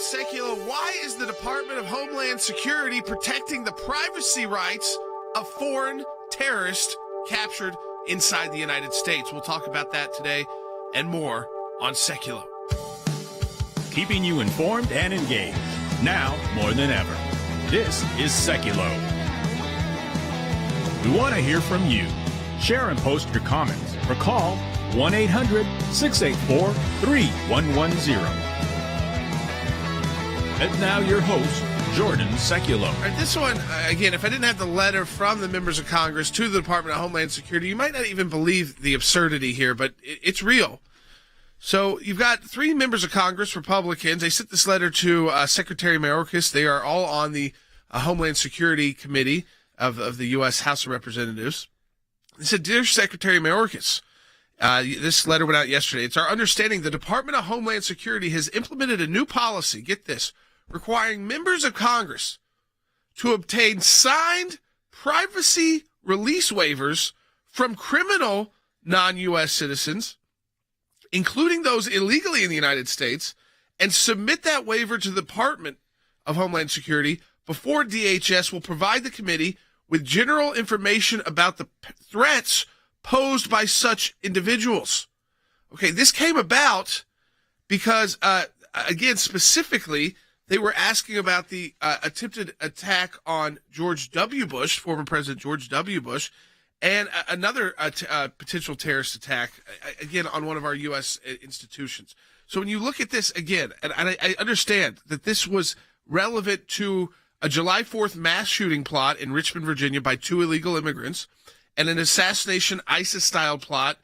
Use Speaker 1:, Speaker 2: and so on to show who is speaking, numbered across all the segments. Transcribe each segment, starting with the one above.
Speaker 1: Sekulow, why is the Department of Homeland Security protecting the privacy rights of foreign terrorists captured inside the United States? We'll talk about that today and more on Sekulow.
Speaker 2: Keeping you informed and engaged, now more than ever. This is Sekulow. We want to hear from you. Share and post your comments or call 1-800-684-3110. And now your host, Jordan Sekulow.
Speaker 1: All right, this one, again, if I didn't have the letter from the members of Congress to the Department of Homeland Security, you might not even believe the absurdity here, but it's real. So you've got 3 members of Congress, Republicans. They sent this letter to Secretary Mayorkas. They are all on the Homeland Security Committee of the U.S. House of Representatives. They said, Dear Secretary Mayorkas, this letter went out yesterday. It's our understanding the Department of Homeland Security has implemented a new policy, get this, requiring members of Congress to obtain signed privacy release waivers from criminal non-U.S. citizens, including those illegally in the United States, and submit that waiver to the Department of Homeland Security before DHS will provide the committee with general information about the threats posed by such individuals. Okay, this came about because, again, specifically, they were asking about the attempted attack on George W. Bush, former President George W. Bush, and another potential terrorist attack, again, on one of our U.S. institutions. So when you look at this again, and I understand that this was relevant to a July 4th mass shooting plot in Richmond, Virginia by 2 illegal immigrants, and an assassination ISIS-style plot,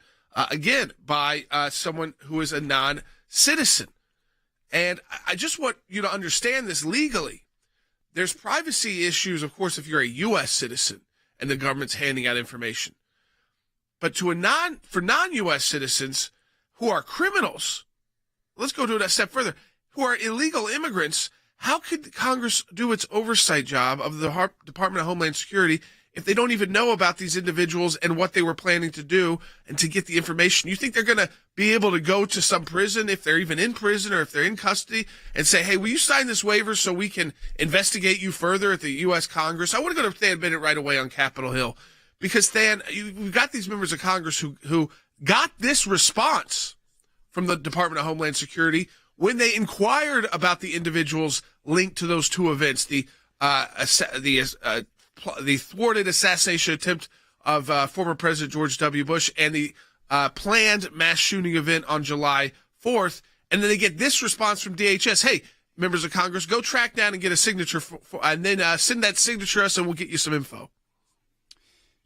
Speaker 1: again, by someone who is a non-citizen. And I just want you to understand this legally. There's privacy issues, of course, if you're a U.S. citizen and the government's handing out information. But for non-U.S. citizens who are criminals, let's go to it a step further, who are illegal immigrants, how could Congress do its oversight job of the Department of Homeland Security if they don't even know about these individuals and what they were planning to do and to get the information? You think they're going to be able to go to some prison, if they're even in prison or if they're in custody, and say, hey, will you sign this waiver so we can investigate you further at the U.S. Congress? I want to go to Stan Bennett right away on Capitol Hill, because, Stan, we've got these members of Congress who got this response from the Department of Homeland Security when they inquired about the individuals linked to those 2 events, the thwarted assassination attempt of former President George W. Bush and the planned mass shooting event on July 4th. And then they get this response from DHS. Hey, members of Congress, go track down and get a signature and then send that signature to us and we'll get you some info.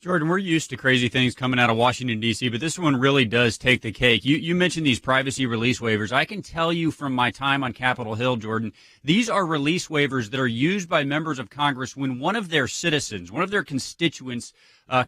Speaker 3: Jordan, we're used to crazy things coming out of Washington, D.C., but this one really does take the cake. You mentioned these privacy release waivers. I can tell you from my time on Capitol Hill, Jordan, these are release waivers that are used by members of Congress when one of their citizens, one of their constituents,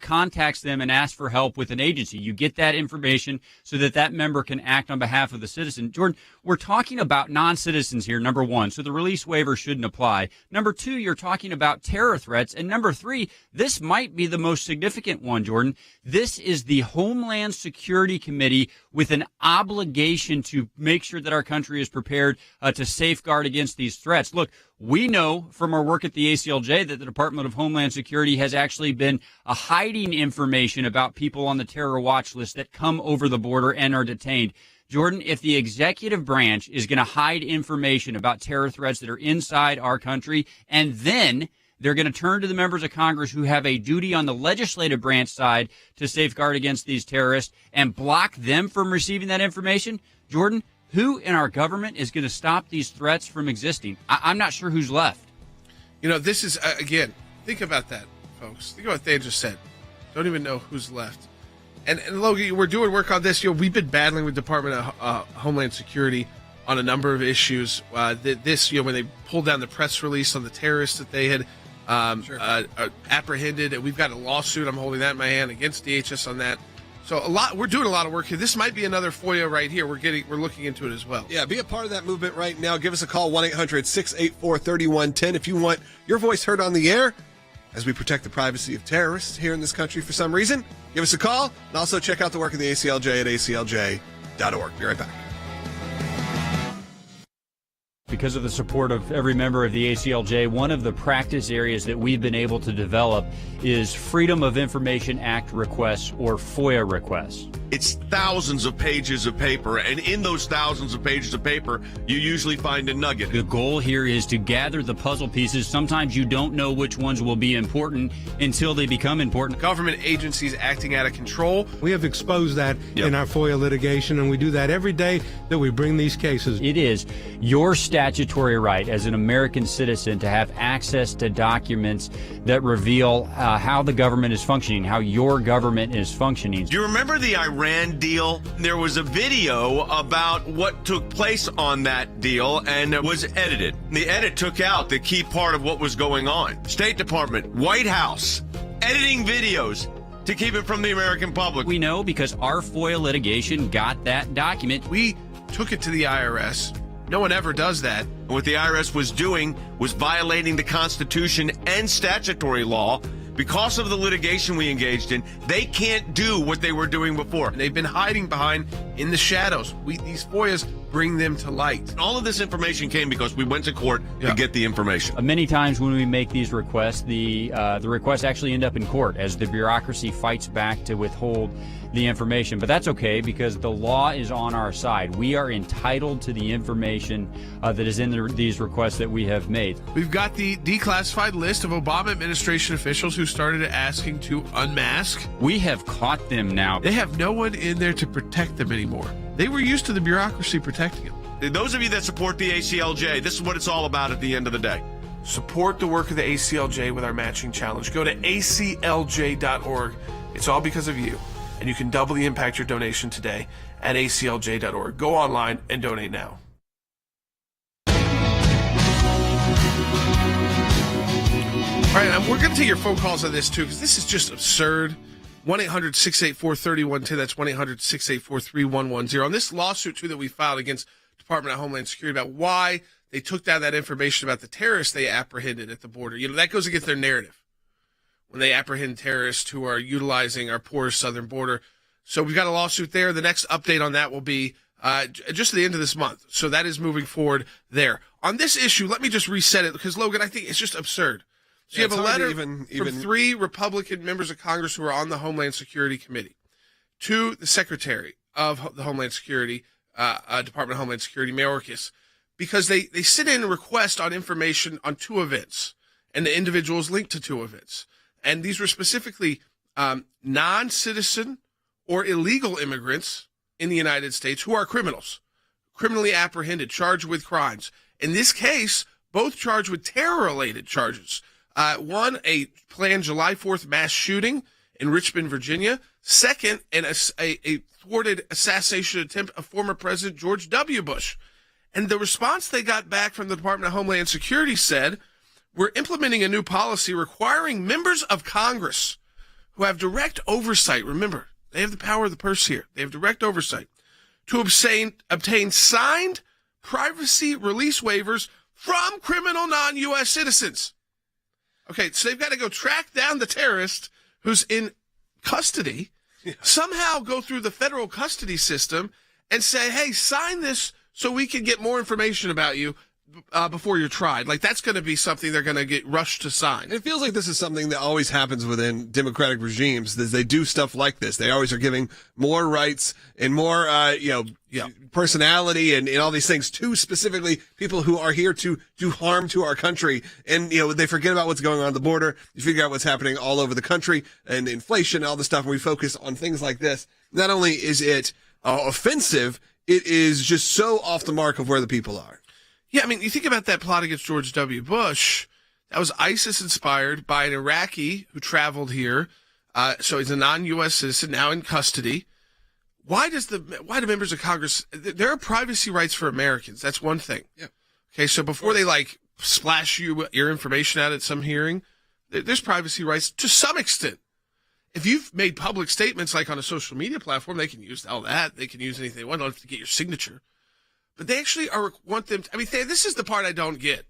Speaker 3: contacts them and asks for help with an agency. You get that information so that that member can act on behalf of the citizen. Jordan, we're talking about non-citizens here, number 1, so the release waiver shouldn't apply. Number 2, you're talking about terror threats. And number 3, this might be the most significant one, Jordan. This is the Homeland Security Committee with an obligation to make sure that our country is prepared to safeguard against these threats. Look, we know from our work at the ACLJ that the Department of Homeland Security has actually been hiding information about people on the terror watch list that come over the border and are detained. Jordan, if the executive branch is going to hide information about terror threats that are inside our country, and then they're going to turn to the members of Congress who have a duty on the legislative branch side to safeguard against these terrorists and block them from receiving that information, Jordan, who in our government is going to stop these threats from existing? I'm not sure who's left.
Speaker 1: You know, this is, again, think about that, folks. Think about what they just said. Don't even know who's left. And Logan, we're doing work on this. You know, we've been battling with Department of Homeland Security on a number of issues. This, when they pulled down the press release on the terrorists that they had apprehended, and we've got a lawsuit. I'm holding that in my hand against DHS on that. So we're doing a lot of work here. This might be another FOIA right here. We're looking into it as well.
Speaker 4: Yeah, be a part of that movement right now. Give us a call, 1-800-684-3110. If you want your voice heard on the air as we protect the privacy of terrorists here in this country for some reason, give us a call. And also check out the work of the ACLJ at aclj.org. Be right back.
Speaker 3: Because of the support of every member of the ACLJ, one of the practice areas that we've been able to develop is Freedom of Information Act requests, or FOIA requests.
Speaker 5: It's thousands of pages of paper, and in those thousands of pages of paper, you usually find a nugget.
Speaker 3: The goal here is to gather the puzzle pieces. Sometimes you don't know which ones will be important until they become important.
Speaker 1: Government agencies acting out of control.
Speaker 6: We have exposed that in our FOIA litigation, and we do that every day that we bring these cases.
Speaker 3: It is your statutory right as an American citizen to have access to documents that reveal how the government is functioning, how your government is functioning.
Speaker 5: Do you remember the Iran deal? There was a video about what took place on that deal, and it was edited. The edit took out the key part of what was going on. State Department, White House, editing videos to keep it from the American public.
Speaker 3: We know because our FOIA litigation got that document.
Speaker 1: We took it to the IRS. No one ever does that.
Speaker 5: What the IRS was doing was violating the Constitution and statutory law. Because of the litigation we engaged in, they can't do what they were doing before.
Speaker 1: And they've been hiding behind in the shadows. These FOIAs bring them to light.
Speaker 5: All of this information came because we went to court to get the information.
Speaker 3: Many times when we make these requests, the requests actually end up in court as the bureaucracy fights back to withhold the information. But that's okay because the law is on our side. We are entitled to the information that is in these requests that we have made.
Speaker 1: We've got the declassified list of Obama administration officials who started asking to unmask.
Speaker 3: We have caught them now.
Speaker 1: They have no one in there to protect them anymore. They were used to the bureaucracy protecting them.
Speaker 5: Those of you that support the ACLJ, this is what it's all about at the end of the day.
Speaker 1: Support the work of the ACLJ with our matching challenge. Go to aclj.org. It's all because of you. And you can doubly impact your donation today at aclj.org. Go online and donate now. All right, we're going to take your phone calls on this, too, because this is just absurd. 1-800-684-3110. That's 1-800-684-3110. On this lawsuit, too, that we filed against Department of Homeland Security about why they took down that information about the terrorists they apprehended at the border. You know, that goes against their narrative when they apprehend terrorists who are utilizing our porous southern border. So we've got a lawsuit there. The next update on that will be just at the end of this month. So that is moving forward there. On this issue, let me just reset it because, Logan, I think it's just absurd. So you have a letter from 3 Republican members of Congress who are on the Homeland Security Committee to the Secretary of the Homeland Security, Department of Homeland Security, Mayorkas, because they sit in and request on information on 2 events, and the individuals linked to 2 events. And these were specifically non-citizen or illegal immigrants in the United States who are criminals, criminally apprehended, charged with crimes. In this case, both charged with terror-related charges. One, a planned July 4th mass shooting in Richmond, Virginia. Second, a thwarted assassination attempt of former President George W. Bush. And the response they got back from the Department of Homeland Security said, we're implementing a new policy requiring members of Congress who have direct oversight, remember, they have the power of the purse here, they have direct oversight, to obtain signed privacy release waivers from criminal non-U.S. citizens. Okay, so they've got to go track down the terrorist who's in custody, somehow go through the federal custody system and say, hey, sign this so we can get more information about you before you're tried. Like, that's going to be something they're going to get rushed to sign.
Speaker 4: It feels like this is something that always happens within democratic regimes, is they do stuff like this. They always are giving more rights and more, personality and all these things to specifically people who are here to do harm to our country. And, they forget about what's going on at the border. You figure out what's happening all over the country and inflation and all this stuff. And we focus on things like this. Not only is it offensive, it is just so off the mark of where the people are.
Speaker 1: Yeah, I mean, you think about that plot against George W. Bush. That was ISIS inspired by an Iraqi who traveled here. So he's a non-U.S. citizen now in custody. Why do members of Congress? There are privacy rights for Americans. That's one thing.
Speaker 4: Yeah.
Speaker 1: Okay, so before they splash your information out at some hearing, there's privacy rights to some extent. If you've made public statements like on a social media platform, they can use all that. They can use anything they want. They don't have to get your signature. But they actually want them to, this is the part I don't get.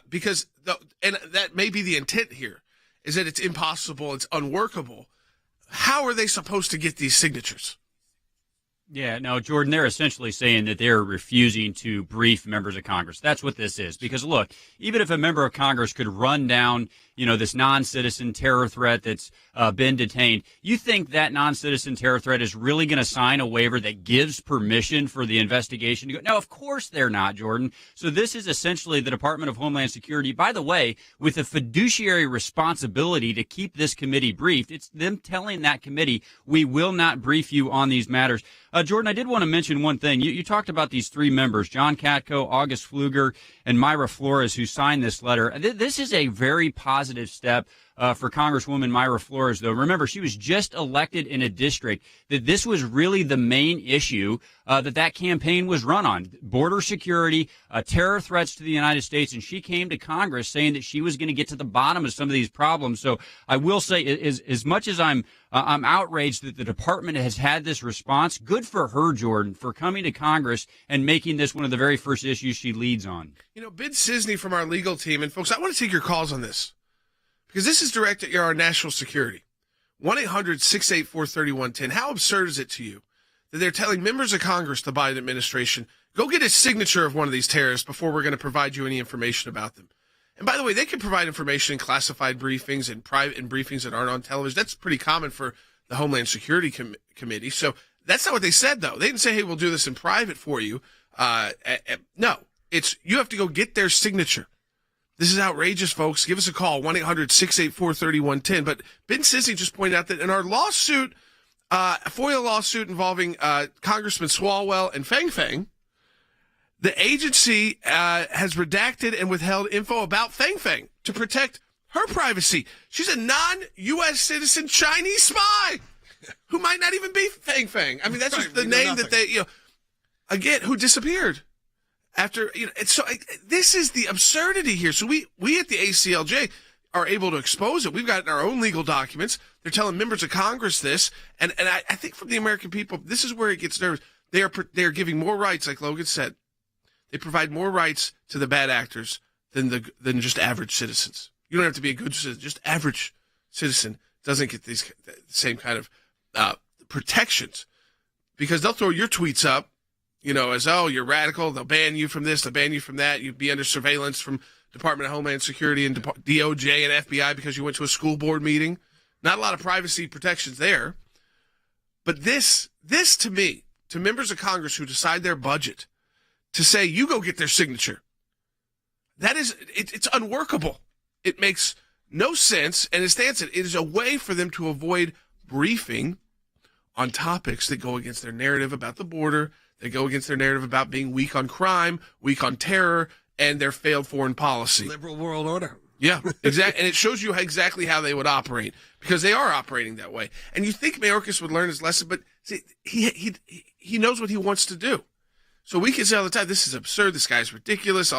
Speaker 1: Because that may be the intent here, is that it's impossible, it's unworkable. How are they supposed to get these signatures?
Speaker 3: Yeah, no, Jordan, they're essentially saying that they're refusing to brief members of Congress. That's what this is. Because, look, even if a member of Congress could run down, this non-citizen terror threat that's been detained, you think that non-citizen terror threat is really going to sign a waiver that gives permission for the investigation to go? No, of course they're not, Jordan. So this is essentially the Department of Homeland Security, by the way, with a fiduciary responsibility to keep this committee briefed. It's them telling that committee, we will not brief you on these matters. Jordan, I did want to mention one thing. You talked about these three members, John Katko, August Pfluger, and Myra Flores, who signed this letter. This is a very positive step for Congresswoman Myra Flores, though. Remember, she was just elected in a district that this was really the main issue that campaign was run on. Border security, terror threats to the United States, and she came to Congress saying that she was going to get to the bottom of some of these problems. So I will say, as much as I'm outraged that the department has had this response, good for her, Jordan, for coming to Congress and making this one of the very first issues she leads on.
Speaker 1: Ben Cisney from our legal team, and folks, I want to take your calls on this, because this is directed at our national security. 1-800-684-3110. How absurd is it to you that they're telling members of Congress, the Biden administration, go get a signature of one of these terrorists before we're going to provide you any information about them? And by the way, they can provide information in classified briefings and private and briefings that aren't on television. That's pretty common for the Homeland Security Committee. So that's not what they said, though. They didn't say, hey, we'll do this in private for you. No, it's you have to go get their signature. This is outrageous, folks. Give us a call, 1-800-684-3110. But Ben Cisney just pointed out that in our lawsuit, a FOIA lawsuit involving Congressman Swalwell and Fang Fang, the agency has redacted and withheld info about Fang Fang to protect her privacy. She's a non-U.S. citizen Chinese spy who might not even be Fang Fang. I mean, that's just the name that they, again, who disappeared. After, this is the absurdity here. So we at the ACLJ are able to expose it. We've got our own legal documents. They're telling members of Congress this. And I think from the American people, this is where it gets nervous. They are giving more rights, like Logan said. They provide more rights to the bad actors than just average citizens. You don't have to be a good citizen. Just average citizen doesn't get these same kind of protections, because they'll throw your tweets up, as, oh, you're radical. They'll ban you from this. They'll ban you from that. You'd be under surveillance from Department of Homeland Security and DOJ and FBI because you went to a school board meeting. Not a lot of privacy protections there. But this to me, to members of Congress who decide their budget, to say, you go get their signature, that is, it's unworkable. It makes no sense. And as Stan said, it is a way for them to avoid briefing on topics that go against their narrative about the border. They go against their narrative about being weak on crime, weak on terror, and their failed foreign policy.
Speaker 4: Liberal world order.
Speaker 1: Yeah, exactly. And it shows you exactly how they would operate, because they are operating that way. And you think Mayorkas would learn his lesson, but see, he knows what he wants to do. So we can say all the time, this is absurd, this guy's ridiculous,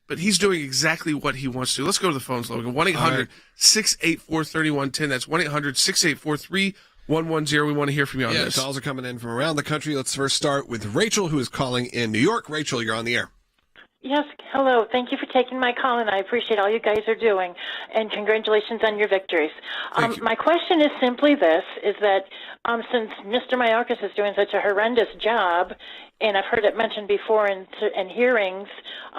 Speaker 1: but he's doing exactly what he wants to. Let's go to the phones, Logan. 1-800-684-3110. That's 1-800-684-3110. We want to hear from you on this.
Speaker 4: Calls are coming in from around the country. Let's first start with Rachel, who is calling in New York. Rachel, you're on the air.
Speaker 7: Yes, hello. Thank you for taking my call, and I appreciate all you guys are doing, and congratulations on your victories. My question is simply this, is that since Mr. Mayorkas is doing such a horrendous job, and I've heard it mentioned before in hearings,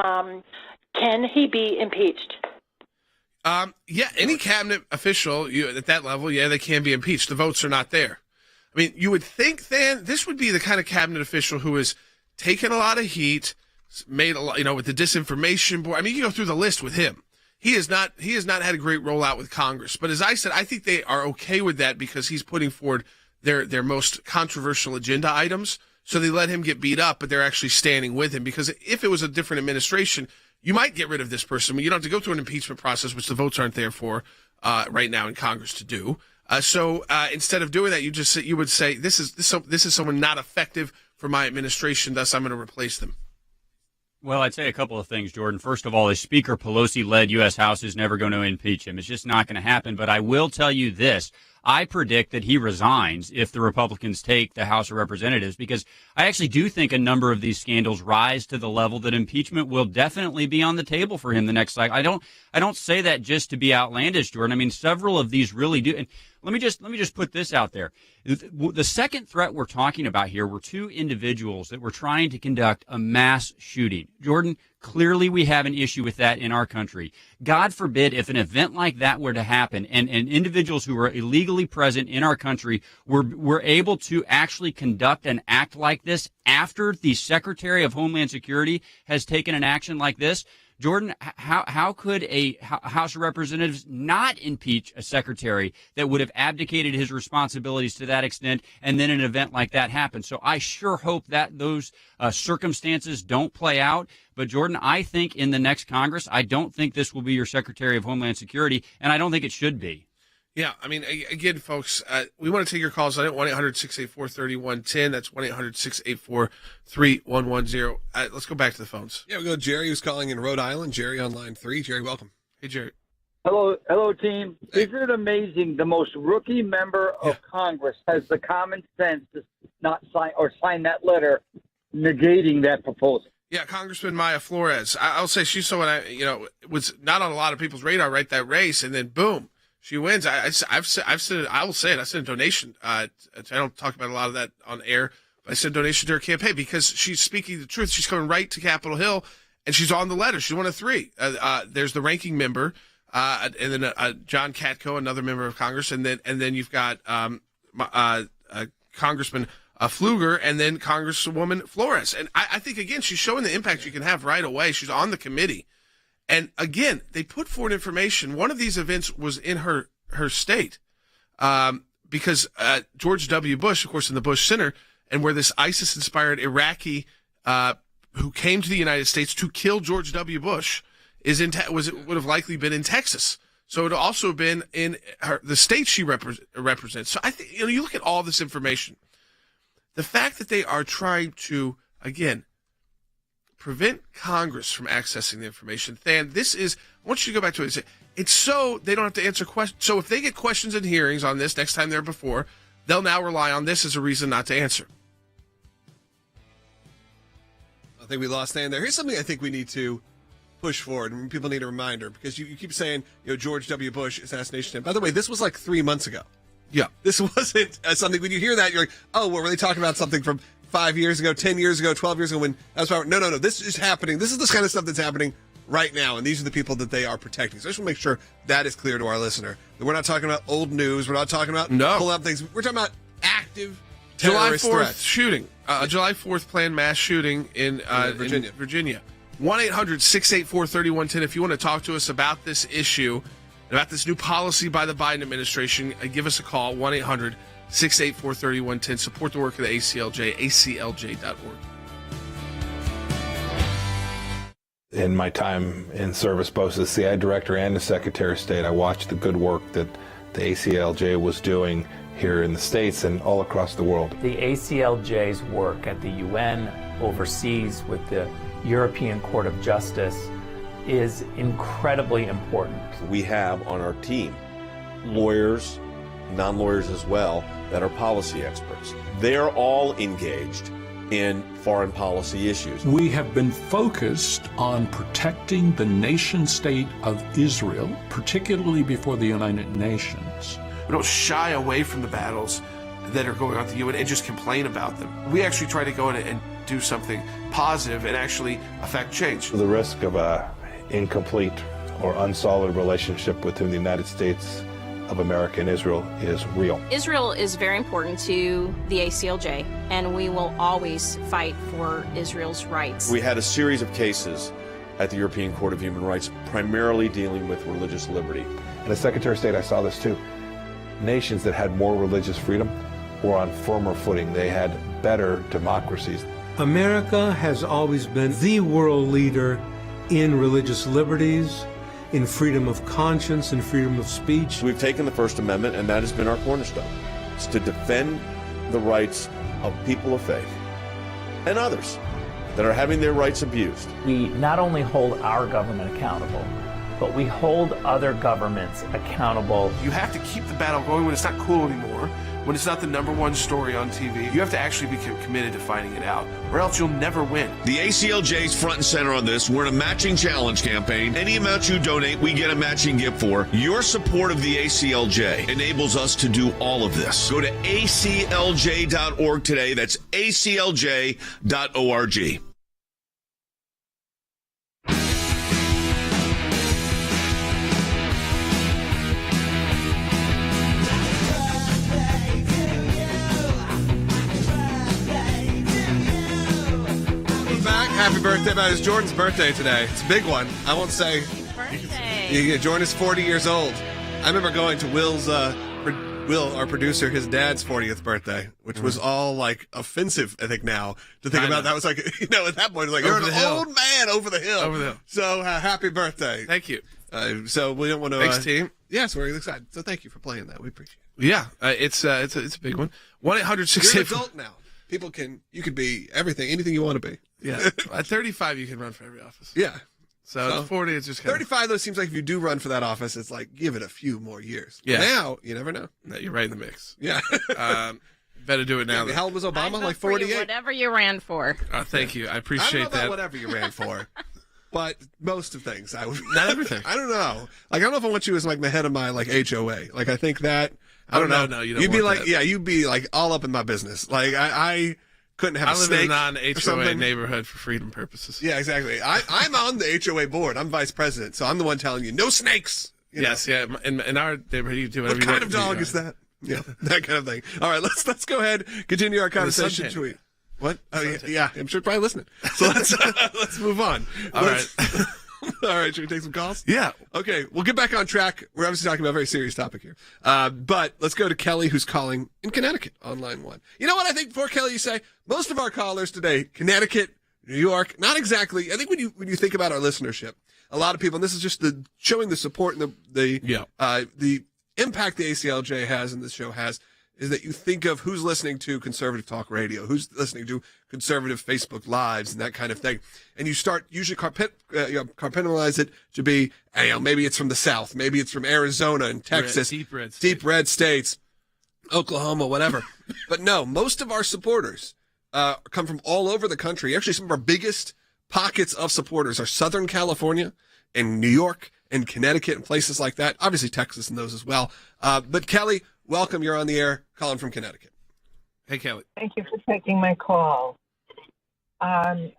Speaker 7: can he be impeached?
Speaker 1: Yeah, any cabinet official at that level, they can be impeached. The votes are not there. I mean, you would think then this would be the kind of cabinet official who has taken a lot of heat, made a lot, with the disinformation board. I mean, you go through the list with him. He has not had a great rollout with Congress. But as I said, I think they are okay with that because he's putting forward their most controversial agenda items. So they let him get beat up, but they're actually standing with him, because if it was a different administration, you might get rid of this person. You don't have to go through an impeachment process, which the votes aren't there for right now in Congress to do. So instead of doing that, you would say this is someone not effective for my administration. Thus, I'm going to replace them.
Speaker 3: Well, I'd say a couple of things, Jordan. First of all, as Speaker Pelosi-led U.S. House is never going to impeach him. It's just not going to happen. But I will tell you this. I predict that he resigns if the Republicans take the House of Representatives, because I actually do think a number of these scandals rise to the level that impeachment will definitely be on the table for him the next cycle. I don't say that just to be outlandish, Jordan. I mean, several of these really do. And Let me just put this out there. The second threat we're talking about here were two individuals that were trying to conduct a mass shooting. Jordan, clearly we have an issue with that in our country. God forbid if an event like that were to happen and individuals who were illegally present in our country were able to actually conduct an act like this after the Secretary of Homeland Security has taken an action like this. Jordan, how could a House of Representatives not impeach a secretary that would have abdicated his responsibilities to that extent, and then an event like that happens? So I sure hope that those circumstances don't play out. But Jordan, I think in the next Congress, I don't think this will be your Secretary of Homeland Security, and I don't think it should be.
Speaker 1: Yeah, I mean, again, folks, we want to take your calls on it, 1-800-684-3110. That's 1-800-684-3110. Let's go back to the phones.
Speaker 4: Yeah, we go. Jerry, who's calling in Rhode Island. Jerry on line 3. Jerry, welcome.
Speaker 1: Hey, Jerry.
Speaker 8: Hello, team. Hey. Isn't it amazing the most rookie member of Congress has the common sense to not sign that letter negating that proposal?
Speaker 1: Yeah, Congressman Maya Flores. I'll say she's someone was not on a lot of people's radar, right? That race, and then boom. She wins. I've said it. I will say it. I sent a donation. I don't talk about a lot of that on air, but I sent a donation to her campaign because she's speaking the truth. She's coming right to Capitol Hill, and she's on the letter. She's one of 3. There's the ranking member, and then John Katko, another member of Congress, and then you've got Congressman Pfluger, and then Congresswoman Flores. And I think again, she's showing the impact you can have right away. She's on the committee. And again, they put forward information. One of these events was in her state, because George W. Bush, of course, in the Bush Center, and where this ISIS-inspired Iraqi who came to the United States to kill George W. Bush would have likely been in Texas. So it would also have been in the state she represents. So I think you look at all this information, the fact that they are trying to again prevent Congress from accessing the information. Than, I want you to go back to it and say, it's so they don't have to answer questions. So if they get questions in hearings on this next time they're before, they'll now rely on this as a reason not to answer.
Speaker 4: I think we lost Than there. Here's something I think we need to push forward, and people need a reminder, because you keep saying, George W. Bush assassination. By the way, this was like 3 months ago.
Speaker 1: Yeah.
Speaker 4: This wasn't something, when you hear that, you're like, oh, well, were they talking about something from 5 years ago, 10 years ago, 12 years ago when that was power? No. This is happening. This is the kind of stuff that's happening right now, and these are the people that they are protecting. So I just want to make sure that is clear to our listener. That we're not talking about old news. We're not talking about pulling up things. We're talking about active terrorist
Speaker 1: July 4th
Speaker 4: threats.
Speaker 1: shooting. July 4th planned mass shooting in Virginia. 1-800-684-3110 if you want to talk to us about this issue, about this new policy by the Biden administration. Give us a call, 1-800-684-3110. Support the work of the ACLJ, aclj.org.
Speaker 9: In my time in service, both as CI director and as Secretary of State, I watched the good work that the ACLJ was doing here in the States and all across the world.
Speaker 10: The ACLJ's work at the UN, overseas with the European Court of Justice, is incredibly important.
Speaker 11: We have on our team lawyers, non-lawyers as well, that are policy experts. They're all engaged in foreign policy issues.
Speaker 12: We have been focused on protecting the nation state of Israel, particularly before the United Nations.
Speaker 1: We don't shy away from the battles that are going on at the UN and just complain about them. We actually try to go in and do something positive and actually affect change.
Speaker 9: The risk of a incomplete or unsolid relationship between the United States of America and Israel is real.
Speaker 13: Israel is very important to the ACLJ, and we will always fight for Israel's rights.
Speaker 11: We had a series of cases at the European Court of Human Rights, primarily dealing with religious liberty.
Speaker 9: And as Secretary of State, I saw this too. Nations that had more religious freedom were on firmer footing. They had better democracies.
Speaker 6: America has always been the world leader in religious liberties, in freedom of conscience and freedom of speech.
Speaker 11: We've taken the First Amendment, and that has been our cornerstone. It's to defend the rights of people of faith and others that are having their rights abused.
Speaker 10: We not only hold our government accountable, but we hold other governments accountable.
Speaker 1: You have to keep the battle going when it's not cool anymore. when it's not the number one story on TV, you have to actually be committed to finding it out, or else you'll never win.
Speaker 5: The ACLJ's front and center on this. We're in a matching challenge campaign. Any amount you donate, we get a matching gift for. Your support of the ACLJ enables us to do all of this. Go to aclj.org today. That's aclj.org.
Speaker 4: Happy birthday, man. It's Jordan's birthday today. It's a big one. I won't say.
Speaker 13: Birthday.
Speaker 4: Jordan is 40 years old. I remember going to Will, our producer, his dad's 40th birthday, which was all like offensive, I think, now to think about. That was like, at that point, it was like, you're an old man over the hill.
Speaker 1: Over the hill.
Speaker 4: So happy birthday.
Speaker 1: Thank you.
Speaker 4: So we don't want to.
Speaker 1: Thanks, team.
Speaker 4: Yes, we're excited. So thank you for playing that. We appreciate it.
Speaker 1: Yeah, it's a big one. 1-800-684.
Speaker 4: You're an adult now. You could be everything, anything you want to be.
Speaker 1: Yeah. At 35, you can run for every office.
Speaker 4: Yeah.
Speaker 1: So at 40, it's just kind
Speaker 4: 35, though, seems like if you do run for that office, it's like, give it a few more years.
Speaker 1: Yeah.
Speaker 4: Now, you never know.
Speaker 1: No, you're right in the mix.
Speaker 4: Yeah.
Speaker 1: Better do it now.
Speaker 4: Yeah, how old was Obama? Like 48?
Speaker 13: Whatever you ran for.
Speaker 1: Thank you. I appreciate
Speaker 4: I don't know
Speaker 1: that.
Speaker 4: about whatever you ran for. But most of things, I would.
Speaker 1: Not everything.
Speaker 4: I don't know. Like, I don't know if I want you as like the head of my like HOA. Like, I think that. I don't know.
Speaker 1: No, you don't
Speaker 4: You'd be
Speaker 1: want
Speaker 4: like,
Speaker 1: that.
Speaker 4: yeah, you'd be like all up in my business. Like, I couldn't have a
Speaker 1: I live
Speaker 4: snake
Speaker 1: in a
Speaker 4: or
Speaker 1: non-HOA
Speaker 4: something.
Speaker 1: neighborhood for freedom purposes.
Speaker 4: Yeah, exactly. I'm on the HOA board. I'm vice president, so I'm the one telling you no snakes.
Speaker 1: Yes, yeah. In our neighborhood, you do whatever
Speaker 4: What
Speaker 1: you
Speaker 4: kind
Speaker 1: want
Speaker 4: of
Speaker 1: to
Speaker 4: dog
Speaker 1: do.
Speaker 4: is that? Yeah, that kind of thing. All right, let's go ahead, continue our conversation.
Speaker 1: Suntan.
Speaker 4: What? Oh yeah, I'm sure probably listening. So let's move on.
Speaker 1: All right.
Speaker 4: All right, should we take some calls?
Speaker 1: Yeah.
Speaker 4: Okay, we'll get back on track. We're obviously talking about a very serious topic here. But let's go to Kelly, who's calling in Connecticut on line 1. You know what I think before Kelly, you say? Most of our callers today, Connecticut, New York, not exactly. I think when you think about our listenership, a lot of people, and this is just showing the support and the impact the ACLJ has and this show has, is that you think of who's listening to conservative talk radio, who's listening to conservative Facebook Lives and that kind of thing. And you start usually compartmentalize it to be, maybe it's from the South, maybe it's from Arizona and Texas,
Speaker 1: deep red
Speaker 4: states, Oklahoma, whatever. But no, most of our supporters come from all over the country. Actually, some of our biggest pockets of supporters are Southern California and New York and Connecticut and places like that. Obviously, Texas and those as well. But Kelly, welcome. You're on the air, calling from Connecticut.
Speaker 1: Hey, Kelly.
Speaker 14: Thank you for taking my call. I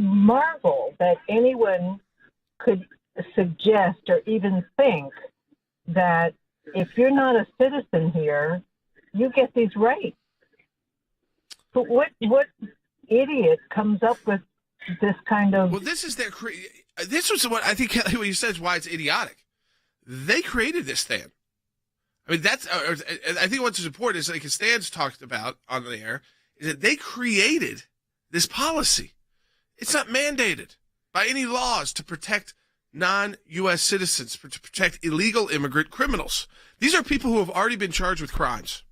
Speaker 14: marvel that anyone could suggest or even think that if you're not a citizen here, you get these rights. But what idiot comes up with this kind of...
Speaker 1: Well, this is this was what I think, Kelly, what you said is why it's idiotic. They created this thing. I mean, I think what's important is, like Stan's talked about on the air, is that they created this policy. It's not mandated by any laws to protect non-U.S. citizens, to protect illegal immigrant criminals. These are people who have already been charged with crimes.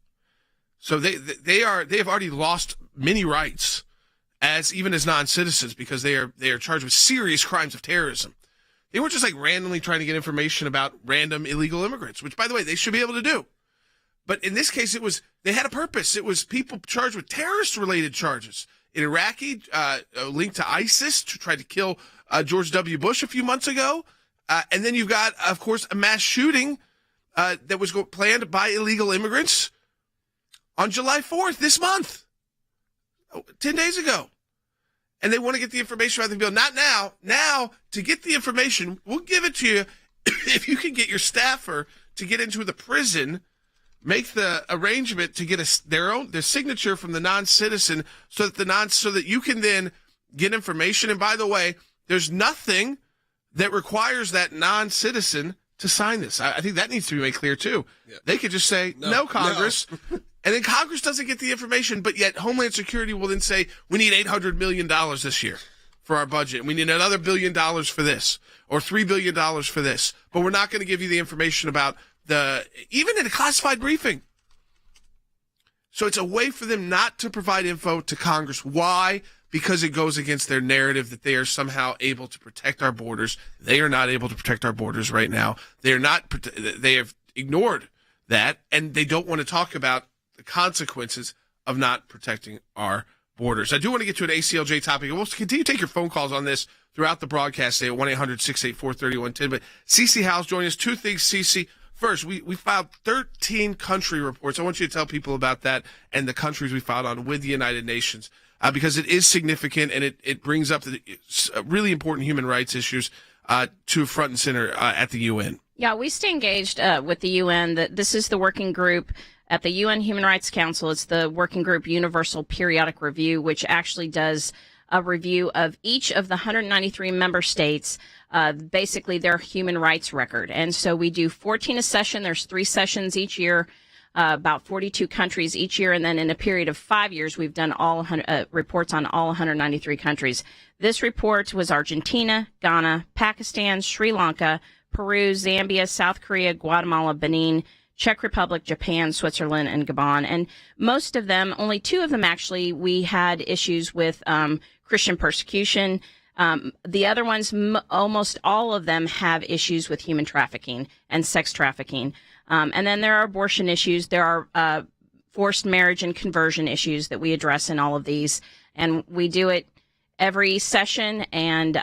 Speaker 1: So they have already lost many rights even as non-citizens because they are charged with serious crimes of terrorism. They weren't just like randomly trying to get information about random illegal immigrants, which, by the way, they should be able to do. But in this case, they had a purpose. It was people charged with terrorist-related charges. An Iraqi linked to ISIS to try to kill George W. Bush a few months ago. And then you've got, of course, a mass shooting that was planned by illegal immigrants on July 4th this month, 10 days ago. And they want to get the information about the bill. Not now. Now, to get the information, we'll give it to you if you can get your staffer to get into the prison, make the arrangement to get their signature from the non-citizen so that you can then get information. And by the way, there's nothing that requires that non-citizen to sign this. I think that needs to be made clear too. Yeah. They could just say, no Congress. No. And then Congress doesn't get the information, but yet Homeland Security will then say, we need $800 million this year for our budget. We need another $1 billion for this, or $3 billion for this. But we're not going to give you the information about even in a classified briefing. So it's a way for them not to provide info to Congress. Why? Because it goes against their narrative that they are somehow able to protect our borders. They are not able to protect our borders right now. They have ignored that, and they don't want to talk about the consequences of not protecting our borders. I do want to get to an ACLJ topic, and we'll continue to take your phone calls on this throughout the broadcast today at 1-800-684-3110. But Cece Howe's joining us. Two things, Cece. First, we filed 13 country reports. I want you to tell people about that and the countries we filed on with the United Nations, because it is significant and it brings up the really important human rights issues to front and center at the UN.
Speaker 13: Yeah, we stay engaged with the UN. This is the working group at the UN Human Rights Council. It's the working group Universal Periodic Review, which actually does a review of each of the 193 member states, basically their human rights record. And so we do 14 a session. There's 3 sessions each year, about 42 countries each year. And then in a period of 5 years, we've done all reports on all 193 countries. This report was Argentina, Ghana, Pakistan, Sri Lanka, Peru, Zambia, South Korea, Guatemala, Benin, Czech Republic, Japan, Switzerland, and Gabon. And most of them, only 2 of them actually, we had issues with Christian persecution. The other ones, almost all of them have issues with human trafficking and sex trafficking. And then there are abortion issues. There are forced marriage and conversion issues that we address in all of these. And we do it every session and,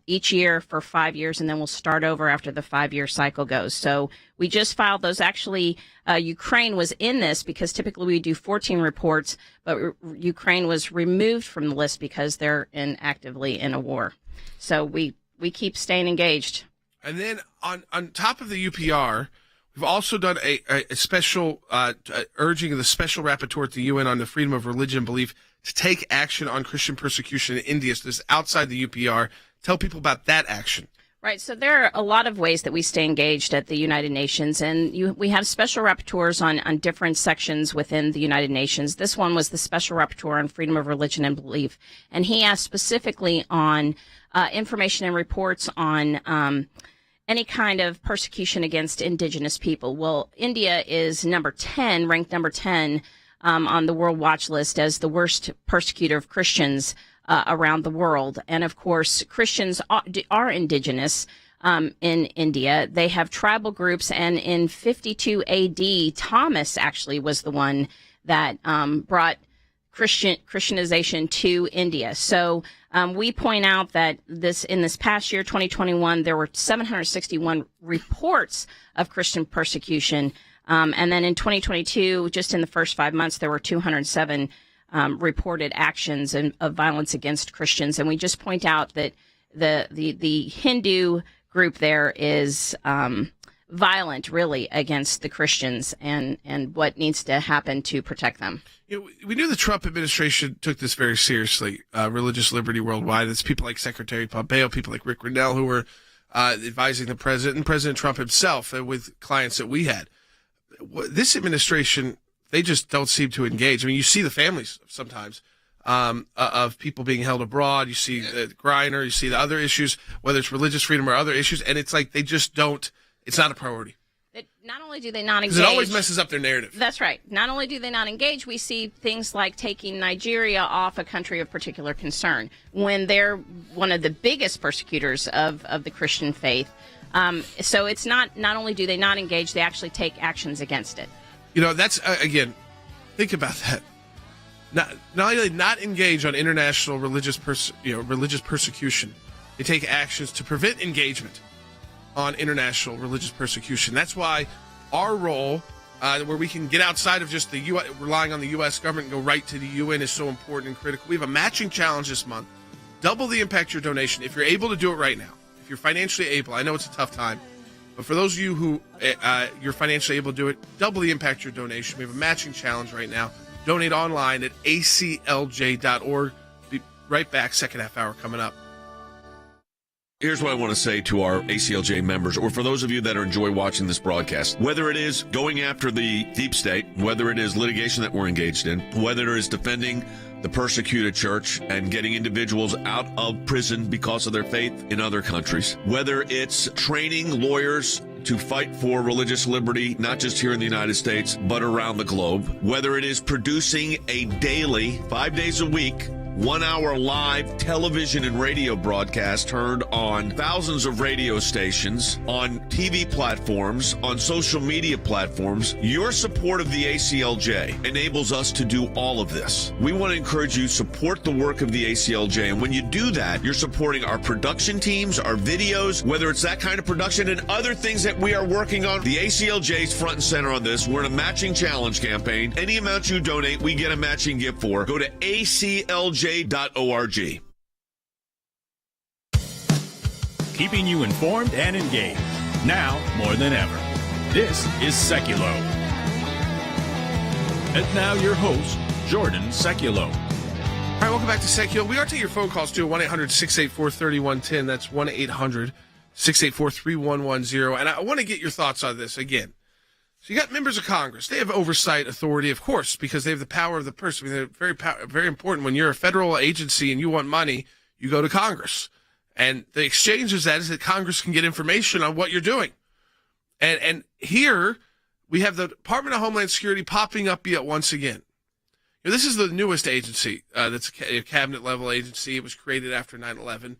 Speaker 13: each year for 5 years, and then we'll start over after the 5-year cycle goes. So we just filed those. Actually, Ukraine was in this because typically we do 14 reports, but Ukraine was removed from the list because they're actively in a war. So we keep staying engaged.
Speaker 1: And then on top of the UPR, we've also done a special urging of the Special Rapporteur at the UN on the freedom of religion and belief to take action on Christian persecution in India. So this is outside the UPR. Tell people about that action.
Speaker 13: Right. So there are a lot of ways that we stay engaged at the United Nations, and we have special rapporteurs on different sections within the United Nations. This one was the Special Rapporteur on freedom of religion and belief, and he asked specifically on information and reports on any kind of persecution against indigenous people. Well, India is ranked number 10 on the World Watch list as the worst persecutor of Christians around the world. And of course, Christians are indigenous in India. They have tribal groups, and in 52 AD, Thomas actually was the one that brought Christianization to India. So we point out that in this past year, 2021, there were 761 reports of Christian persecution. And then in 2022, just in the first 5 months, there were 207 reported actions of violence against Christians. And we just point out that the Hindu group there is violent, really, against the Christians and what needs to happen to protect them.
Speaker 1: We knew the Trump administration took this very seriously, religious liberty worldwide. It's people like Secretary Pompeo, people like Rick Grenell, who were advising the president, and President Trump himself with clients that we had. This administration, they just don't seem to engage. I mean, you see the families sometimes of people being held abroad. You see the Griner, you see the other issues, whether it's religious freedom or other issues, and it's like they just don't, it's not a priority.
Speaker 13: Not only do they not engage.
Speaker 1: Because it always messes up their narrative.
Speaker 13: That's right. Not only do they not engage, we see things like taking Nigeria off a country of particular concern when they're one of the biggest persecutors of the Christian faith. So it's not only do they not engage, they actually take actions against it.
Speaker 1: That's, again, think about that. Not only do they not engage on international religious persecution, they take actions to prevent engagement on international religious persecution. That's why our role, where we can get outside of just the U.S., relying on the U.S. government and go right to the UN, is so important and critical. We have a matching challenge this month. Double the impact your donation if you're able to do it right now. If you're financially able, I know it's a tough time, but for those of you who you're financially able to do it, double the impact your donation. We have a matching challenge right now. Donate online at aclj.org. Be right back. Second half hour coming up.
Speaker 5: Here's what I want to say to our ACLJ members, or for those of you that enjoy watching this broadcast. Whether it is going after the deep state, whether it is litigation that we're engaged in, whether it is defending the persecuted church and getting individuals out of prison because of their faith in other countries, whether it's training lawyers to fight for religious liberty, not just here in the United States, but around the globe, whether it is producing a daily, 5 days a week, 1-hour live television and radio broadcast heard on thousands of radio stations, on TV platforms, on social media platforms. Your support of the ACLJ enables us to do all of this. We want to encourage you to support the work of the ACLJ, and when you do that, you're supporting our production teams, our videos, whether it's that kind of production and other things that we are working on. The ACLJ is front and center on this. We're in a matching challenge campaign. Any amount you donate, we get a matching gift for. Go to aclj.org.
Speaker 2: Keeping you informed and engaged. Now more than ever. This is Sekulow. And now your host, Jordan Sekulow.
Speaker 1: All right, welcome back to Sekulow. We are taking your phone calls too, 1-800-684-3110. That's 1-800-684-3110. And I want to get your thoughts on this again. So you got members of Congress. They have oversight authority, of course, because they have the power of the purse. I mean, they're very important. When you're a federal agency and you want money, you go to Congress. And the exchange is that Congress can get information on what you're doing. And here we have the Department of Homeland Security popping up yet once again. You know, this is the newest agency that's a cabinet-level agency. It was created after 9/11.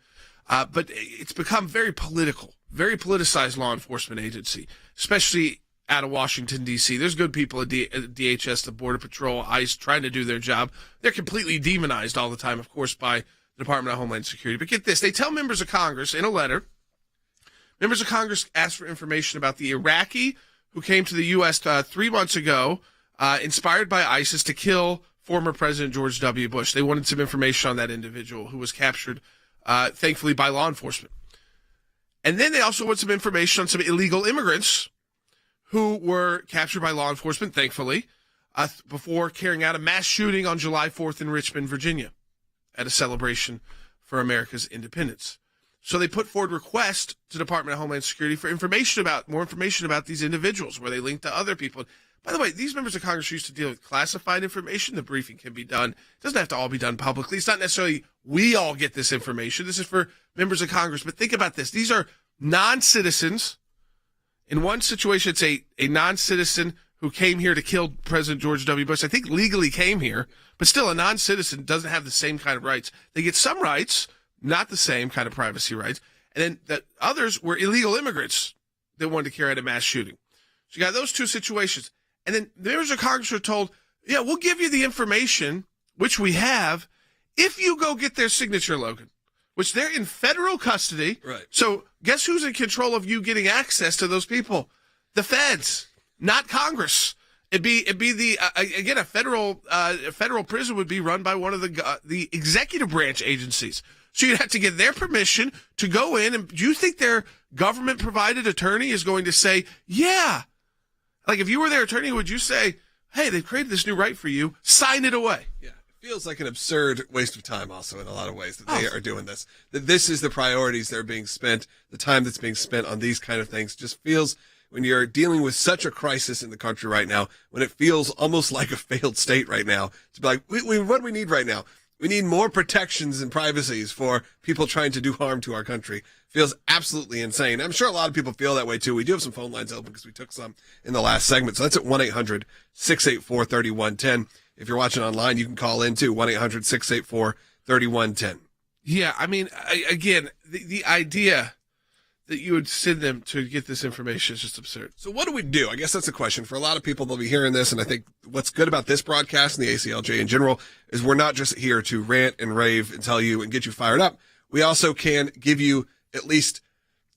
Speaker 1: But it's become very political, very politicized law enforcement agency, especially out of Washington, D.C. There's good people at DHS, the Border Patrol, ICE, trying to do their job. They're completely demonized all the time, of course, by the Department of Homeland Security. But get this, they tell members of Congress in a letter, members of Congress asked for information about the Iraqi who came to the U.S. 3 months ago, inspired by ISIS to kill former President George W. Bush. They wanted some information on that individual who was captured, thankfully, by law enforcement. And then they also want some information on some illegal immigrants who were captured by law enforcement, thankfully, before carrying out a mass shooting on July 4th in Richmond, Virginia, at a celebration for America's independence. So they put forward requests to the Department of Homeland Security for more information about these individuals, where they link to other people. By the way, these members of Congress used to deal with classified information. The briefing can be done. It doesn't have to all be done publicly. It's not necessarily we all get this information. This is for members of Congress. But think about this. These are non-citizens. In one situation, it's a non-citizen who came here to kill President George W. Bush. I think legally came here, but still a non-citizen doesn't have the same kind of rights. They get some rights, not the same kind of privacy rights. And then the others were illegal immigrants that wanted to carry out a mass shooting. So you got those two situations. And then members of Congress are told, yeah, we'll give you the information, which we have, if you go get their signature, Logan, which they're in federal custody.
Speaker 4: Right.
Speaker 1: So guess who's in control of you getting access to those people? The feds, not Congress. It'd be the again, a federal prison would be run by one of the executive branch agencies. So you'd have to get their permission to go in. And do you think their government provided attorney is going to say, yeah? Like if you were their attorney, would you say, hey, they've created this new right for you, sign it away?
Speaker 4: Yeah. Feels like an absurd waste of time also in a lot of ways that they are doing this. That this is the priorities that are being spent, the time that's being spent on these kind of things just feels, when you're dealing with such a crisis in the country right now, when it feels almost like a failed state right now, to be like, what do we need right now? We need more protections and privacies for people trying to do harm to our country. Feels absolutely insane. I'm sure a lot of people feel that way too. We do have some phone lines open because we took some in the last segment. So that's at 1-800-684-3110. If you're watching online, you can call in too, 1-800-684-3110.
Speaker 1: Yeah, I mean, again, the idea that you would send them to get this information is just absurd.
Speaker 4: So what do we do? I guess that's a question for a lot of people. They'll be hearing this, and I think what's good about this broadcast and the ACLJ in general is we're not just here to rant and rave and tell you and get you fired up. We also can give you at least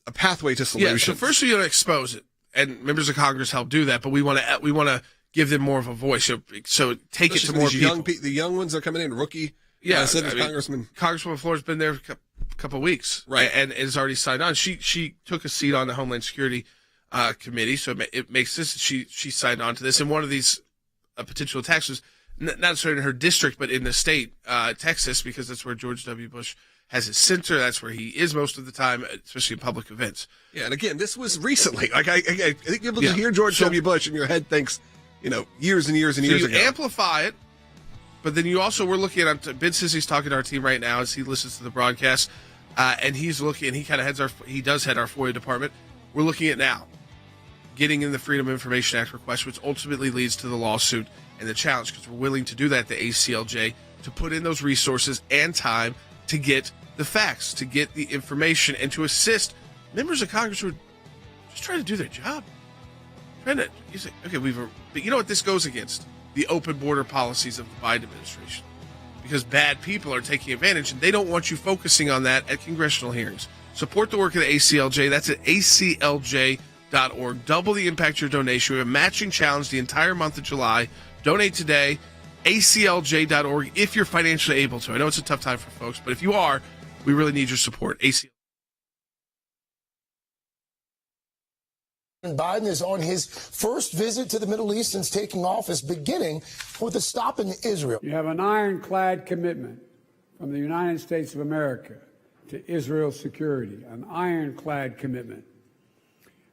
Speaker 4: a pathway to solutions.
Speaker 1: Yeah, so first we want to expose it, and members of Congress help do that, but we want to give them more of a voice, so take it to more people.
Speaker 4: The young ones are coming in, rookie.
Speaker 1: Yeah,
Speaker 4: Congresswoman
Speaker 1: Floyd's been there for a couple of weeks,
Speaker 4: right,
Speaker 1: and is already signed on. She took a seat on the Homeland Security Committee, so it makes sense that she signed on to this. And one of these potential attacks was not necessarily in her district, but in the state, Texas, because that's where George W. Bush has his center. That's where he is most of the time, especially in public events.
Speaker 4: Yeah, and again, this was recently. Like I think people just hear George W. Bush and your head thinks, years and years and years ago.
Speaker 1: You amplify it, but then you also, we're looking at, Ben says he's talking to our team right now as he listens to the broadcast, and he's looking, and he kind of he does head our FOIA department. We're looking at now getting in the Freedom of Information Act request, which ultimately leads to the lawsuit and the challenge, because we're willing to do that at the ACLJ. to put in those resources and time to get the facts, to get the information, and to assist members of Congress who are just trying to do their job. You say, okay, but you know what this goes against? The open border policies of the Biden administration. Because bad people are taking advantage, and they don't want you focusing on that at congressional hearings. Support the work of the ACLJ. That's at aclj.org. Double the impact of your donation. We have a matching challenge the entire month of July. Donate today, aclj.org, if you're financially able to. I know it's a tough time for folks, but if you are, we really need your support.
Speaker 15: Biden is on his first visit to the Middle East since taking office, beginning with a stop in Israel.
Speaker 16: You have an ironclad commitment from the United States of America to Israel's security, an ironclad commitment.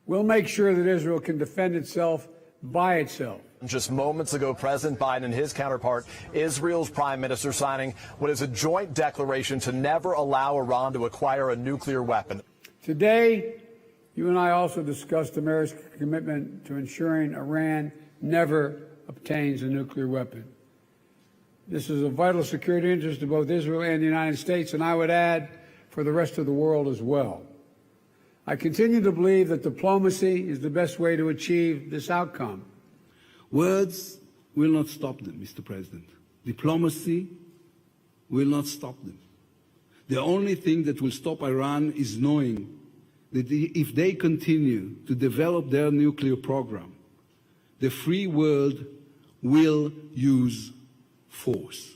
Speaker 16: We'll make sure that Israel can defend itself by itself.
Speaker 17: Just moments ago, President Biden and his counterpart, Israel's prime minister, signing what is a joint declaration to never allow Iran to acquire a nuclear weapon.
Speaker 16: Today, you and I also discussed America's commitment to ensuring Iran never obtains a nuclear weapon. This is a vital security interest to both Israel and the United States, and I would add, for the rest of the world as well. I continue to believe that diplomacy is the best way to achieve this outcome.
Speaker 18: Words will not stop them, Mr. President. Diplomacy will not stop them. The only thing that will stop Iran is knowing that if they continue to develop their nuclear program, the free world will use force.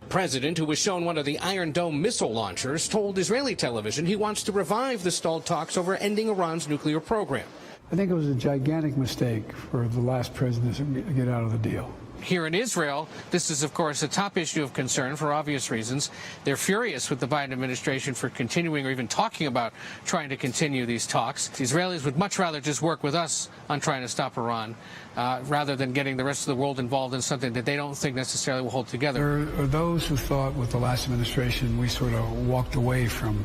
Speaker 19: President, who was shown one of the Iron Dome missile launchers, told Israeli television he wants to revive the stalled talks over ending Iran's nuclear program.
Speaker 16: I think it was a gigantic mistake for the last president to get out of the deal.
Speaker 19: Here in Israel, this is, of course, a top issue of concern for obvious reasons. They're furious with the Biden administration for continuing or even talking about trying to continue these talks. The Israelis would much rather just work with us on trying to stop Iran rather than getting the rest of the world involved in something that they don't think necessarily will hold together.
Speaker 16: There are those who thought with the last administration we sort of walked away from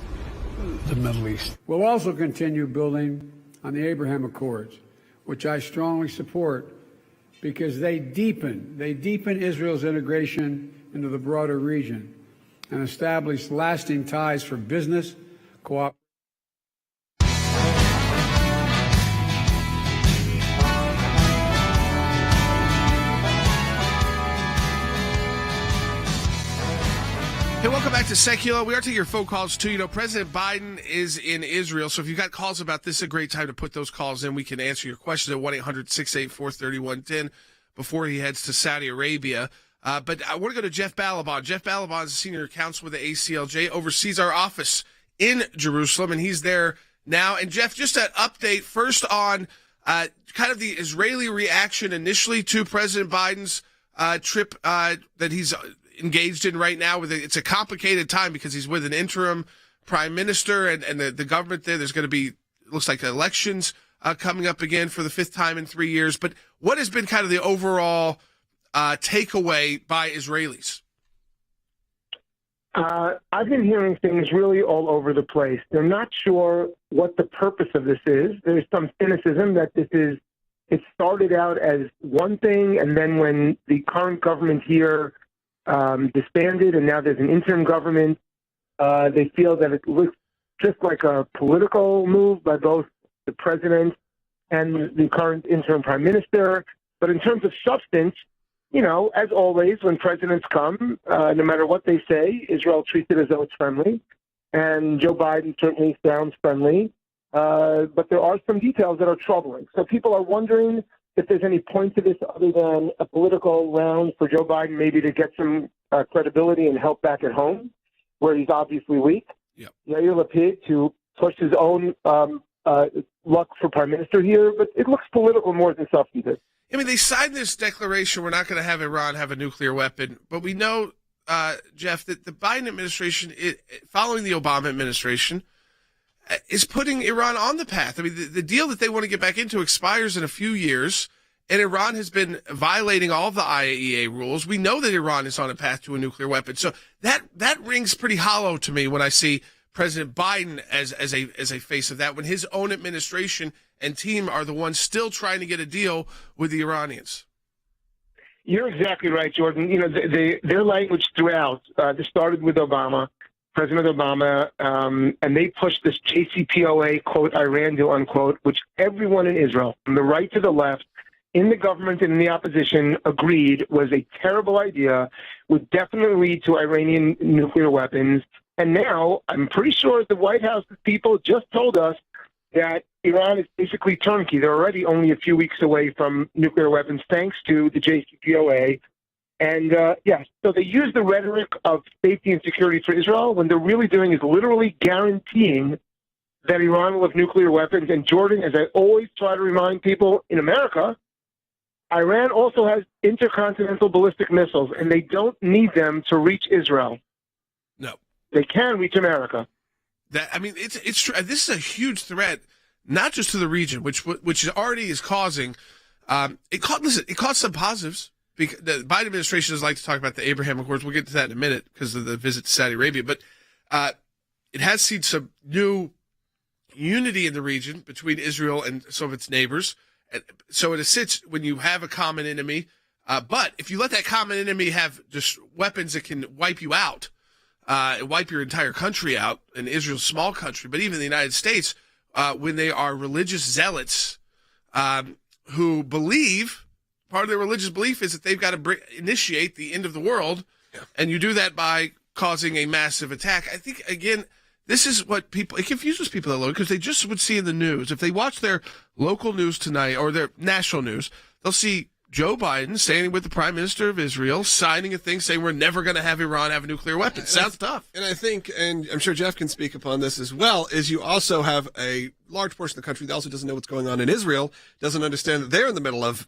Speaker 16: the Middle East. We'll also continue building on the Abraham Accords, which I strongly support, because they deepen Israel's integration into the broader region and establish lasting ties for business, cooperation.
Speaker 1: Hey, welcome back to Sekulow. We are taking your phone calls, too. You know, President Biden is in Israel, so if you've got calls about this, a great time to put those calls in. We can answer your questions at 1-800-684-3110 before he heads to Saudi Arabia. But I want to go to Jeff Balaban. Jeff Balaban is a senior counsel with the ACLJ, oversees our office in Jerusalem, and he's there now. And, Jeff, just an update first on kind of the Israeli reaction initially to President Biden's trip that he's engaged in right now. It's a complicated time because he's with an interim prime minister and the government there. There's going to be, it looks like, elections coming up again for the fifth time in 3 years. But what has been kind of the overall takeaway by Israelis?
Speaker 20: I've been hearing things really all over the place. They're not sure what the purpose of this is. There's some cynicism that it started out as one thing, and then when the current government here disbanded, and now there's an interim government. They feel that it looks just like a political move by both the president and the current interim prime minister. But in terms of substance, you know, as always, when presidents come, no matter what they say, Israel treats it as though it's friendly. And Joe Biden certainly sounds friendly. But there are some details that are troubling. So people are wondering if there's any point to this other than a political round for Joe Biden maybe to get some credibility and help back at home, where he's obviously weak.
Speaker 1: Yep.
Speaker 20: Yair Lapid to push his own luck for prime minister here, but it looks political more than substantive.
Speaker 1: I mean, they signed this declaration, we're not going to have Iran have a nuclear weapon, but we know, Jeff, that the Biden administration, following the Obama administration, is putting Iran on the path. I mean, the deal that they want to get back into expires in a few years, and Iran has been violating all of the IAEA rules. We know that Iran is on a path to a nuclear weapon. So that rings pretty hollow to me when I see President Biden as a face of that, when his own administration and team are the ones still trying to get a deal with the Iranians.
Speaker 20: You're exactly right, Jordan. You know, their language throughout, this started with Obama, President Obama, and they pushed this JCPOA, quote, Iran deal, unquote, which everyone in Israel, from the right to the left, in the government and in the opposition, agreed was a terrible idea, would definitely lead to Iranian nuclear weapons. And now, I'm pretty sure the White House people just told us that Iran is basically turnkey. They're already only a few weeks away from nuclear weapons, thanks to the JCPOA. And, yes, so they use the rhetoric of safety and security for Israel when they're really doing is literally guaranteeing that Iran will have nuclear weapons. And, Jordan, as I always try to remind people in America, Iran also has intercontinental ballistic missiles, and they don't need them to reach Israel.
Speaker 1: No.
Speaker 20: They can reach America.
Speaker 1: It's true. This is a huge threat, not just to the region, which already is causing. It caused some positives. Because the Biden administration doesn't like to talk about the Abraham Accords. We'll get to that in a minute because of the visit to Saudi Arabia. But it has seen some new unity in the region between Israel and some of its neighbors. And so it sits when you have a common enemy. But if you let that common enemy have just weapons that can wipe you out, wipe your entire country out, and Israel's a small country, but even the United States, when they are religious zealots who believe, part of their religious belief is that they've got to initiate the end of the world, and you do that by causing a massive attack. I think, again, this is what it confuses people a little because they just would see in the news. If they watch their local news tonight or their national news, they'll see Joe Biden standing with the Prime Minister of Israel, signing a thing saying we're never going to have Iran have a nuclear weapon. Sounds tough.
Speaker 4: And I think, and I'm sure Jeff can speak upon this as well, is you also have a large portion of the country that also doesn't know what's going on in Israel, doesn't understand that they're in the middle of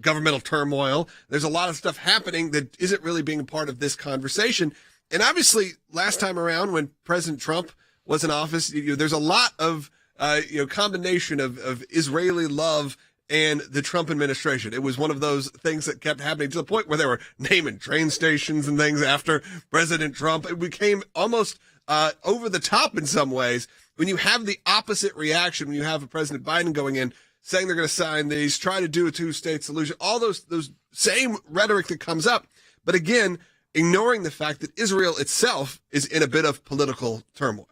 Speaker 4: governmental turmoil. There's a lot of stuff happening that isn't really being a part of this conversation. And obviously, last time around when President Trump was in office, there's a lot of combination of Israeli love and the Trump administration. It was one of those things that kept happening to the point where they were naming train stations and things after President Trump. It became almost over the top in some ways. When you have the opposite reaction, when you have a President Biden going in, saying they're going to sign these, try to do a two-state solution, all those same rhetoric that comes up. But again, ignoring the fact that Israel itself is in a bit of political turmoil.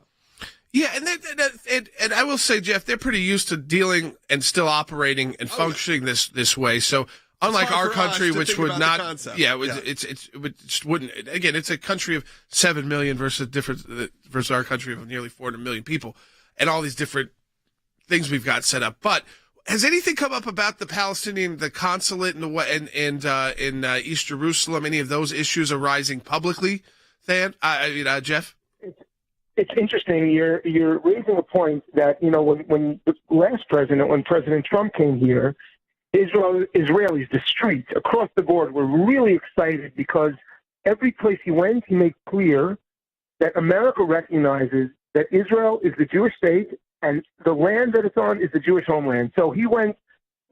Speaker 1: Yeah, and I will say, Jeff, they're pretty used to dealing and still operating and functioning this way. So unlike our country, which would not, it just wouldn't. Again, it's a country of 7 million versus our country of nearly 400 million people, and all these different things we've got set up. But has anything come up about the Palestinian, the consulate, in East Jerusalem? Any of those issues arising publicly, Jeff?
Speaker 20: It's interesting. You're raising a point that, when the last president, when President Trump came here, Israelis, the streets across the board were really excited because every place he went, he made clear that America recognizes that Israel is the Jewish state and the land that it's on is the Jewish homeland. So he went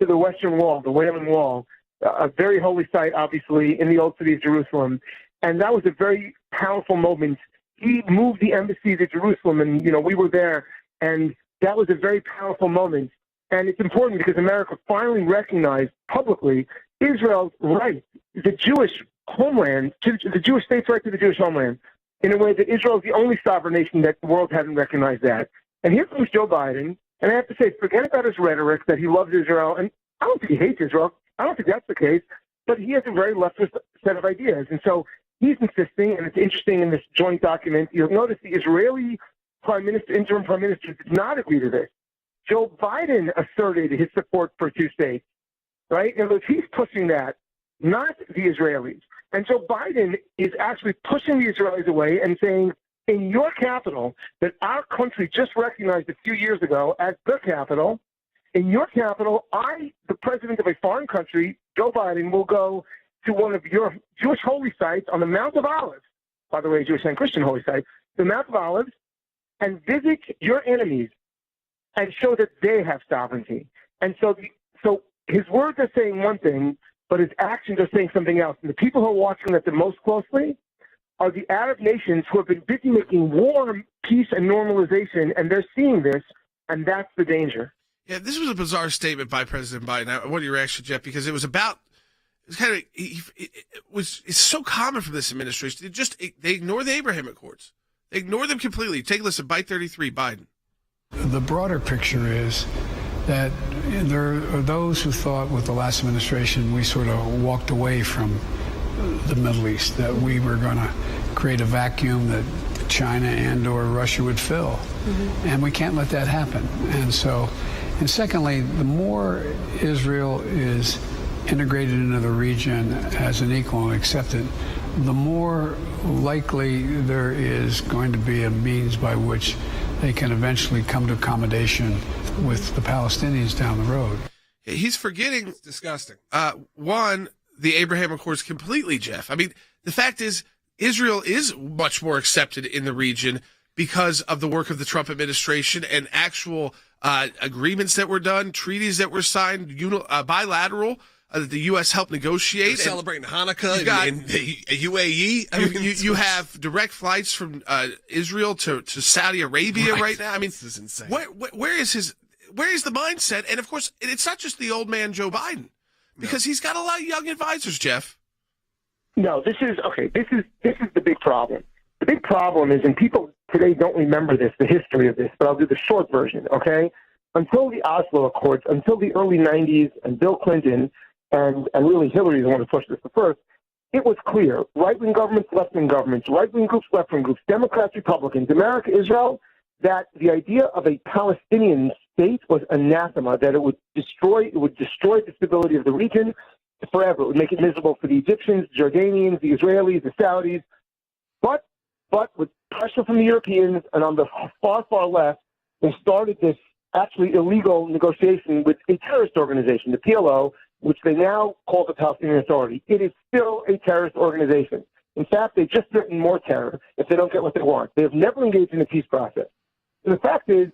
Speaker 20: to the Western Wall, the Wailing Wall, a very holy site, obviously, in the old city of Jerusalem. And that was a very powerful moment. He moved the embassy to Jerusalem, and, we were there, and that was a very powerful moment. And it's important because America finally recognized publicly Israel's right, the Jewish homeland, the Jewish state's right to the Jewish homeland, in a way that Israel is the only sovereign nation that the world hasn't recognized that. And here comes Joe Biden, and I have to say, forget about his rhetoric that he loves Israel, and I don't think he hates Israel. I don't think that's the case, but he has a very leftist set of ideas. And so he's insisting, and it's interesting in this joint document, you'll notice the Israeli interim prime minister did not agree to this. Joe Biden asserted his support for two states, right? In other words, he's pushing that, not the Israelis. And Joe Biden is actually pushing the Israelis away and saying, in your capital, that our country just recognized a few years ago as the capital, in your capital, the president of a foreign country, Joe Biden, will go to one of your Jewish holy sites on the Mount of Olives, by the way, Jewish and Christian holy site, the Mount of Olives, and visit your enemies and show that they have sovereignty. And so his words are saying one thing, but his actions are saying something else. And the people who are watching that the most closely are the Arab nations who have been busy making war, peace, and normalization, and they're seeing this, and that's the danger.
Speaker 1: Yeah, this was a bizarre statement by President Biden. I want your reaction, Jeff, because it was about It's so common for this administration. They ignore the Abraham Accords. They ignore them completely. Take a listen, Bite 33, Biden.
Speaker 16: The broader picture is that there are those who thought with the last administration we sort of walked away from the Middle East, that we were going to create a vacuum that China and or Russia would fill. And we can't let that happen. And secondly, the more Israel is integrated into the region as an equal and accepted, the more likely there is going to be a means by which they can eventually come to accommodation with the Palestinians down the road.
Speaker 1: He's forgetting.
Speaker 4: It's disgusting.
Speaker 1: One, the Abraham Accords completely, Jeff. I mean, the fact is, Israel is much more accepted in the region because of the work of the Trump administration and actual agreements that were done, treaties that were signed, bilateral, that the U.S. helped negotiate.
Speaker 4: They're celebrating Hanukkah in the UAE.
Speaker 1: You have direct flights from Israel to Saudi Arabia right now. I mean,
Speaker 4: this is insane.
Speaker 1: Where is the mindset? And of course, it's not just the old man Joe Biden, because he's got a lot of young advisors, Jeff.
Speaker 20: No, this is the big problem. The big problem is, and people today don't remember the history of this, but I'll do the short version, okay? Until the Oslo Accords, until the early 90s, and Bill Clinton, and really Hillary is the one who pushed this the first, it was clear, right-wing governments, left-wing governments, right-wing groups, left-wing groups, Democrats, Republicans, America, Israel, that the idea of a Palestinian state was anathema, that it would destroy the stability of the region forever. It would make it miserable for the Egyptians, the Jordanians, the Israelis, the Saudis. But with pressure from the Europeans and on the far, far left, they started this actually illegal negotiation with a terrorist organization, the PLO, which they now call the Palestinian Authority. It is still a terrorist organization. In fact, they just threaten more terror if they don't get what they want. They have never engaged in a peace process. And the fact is,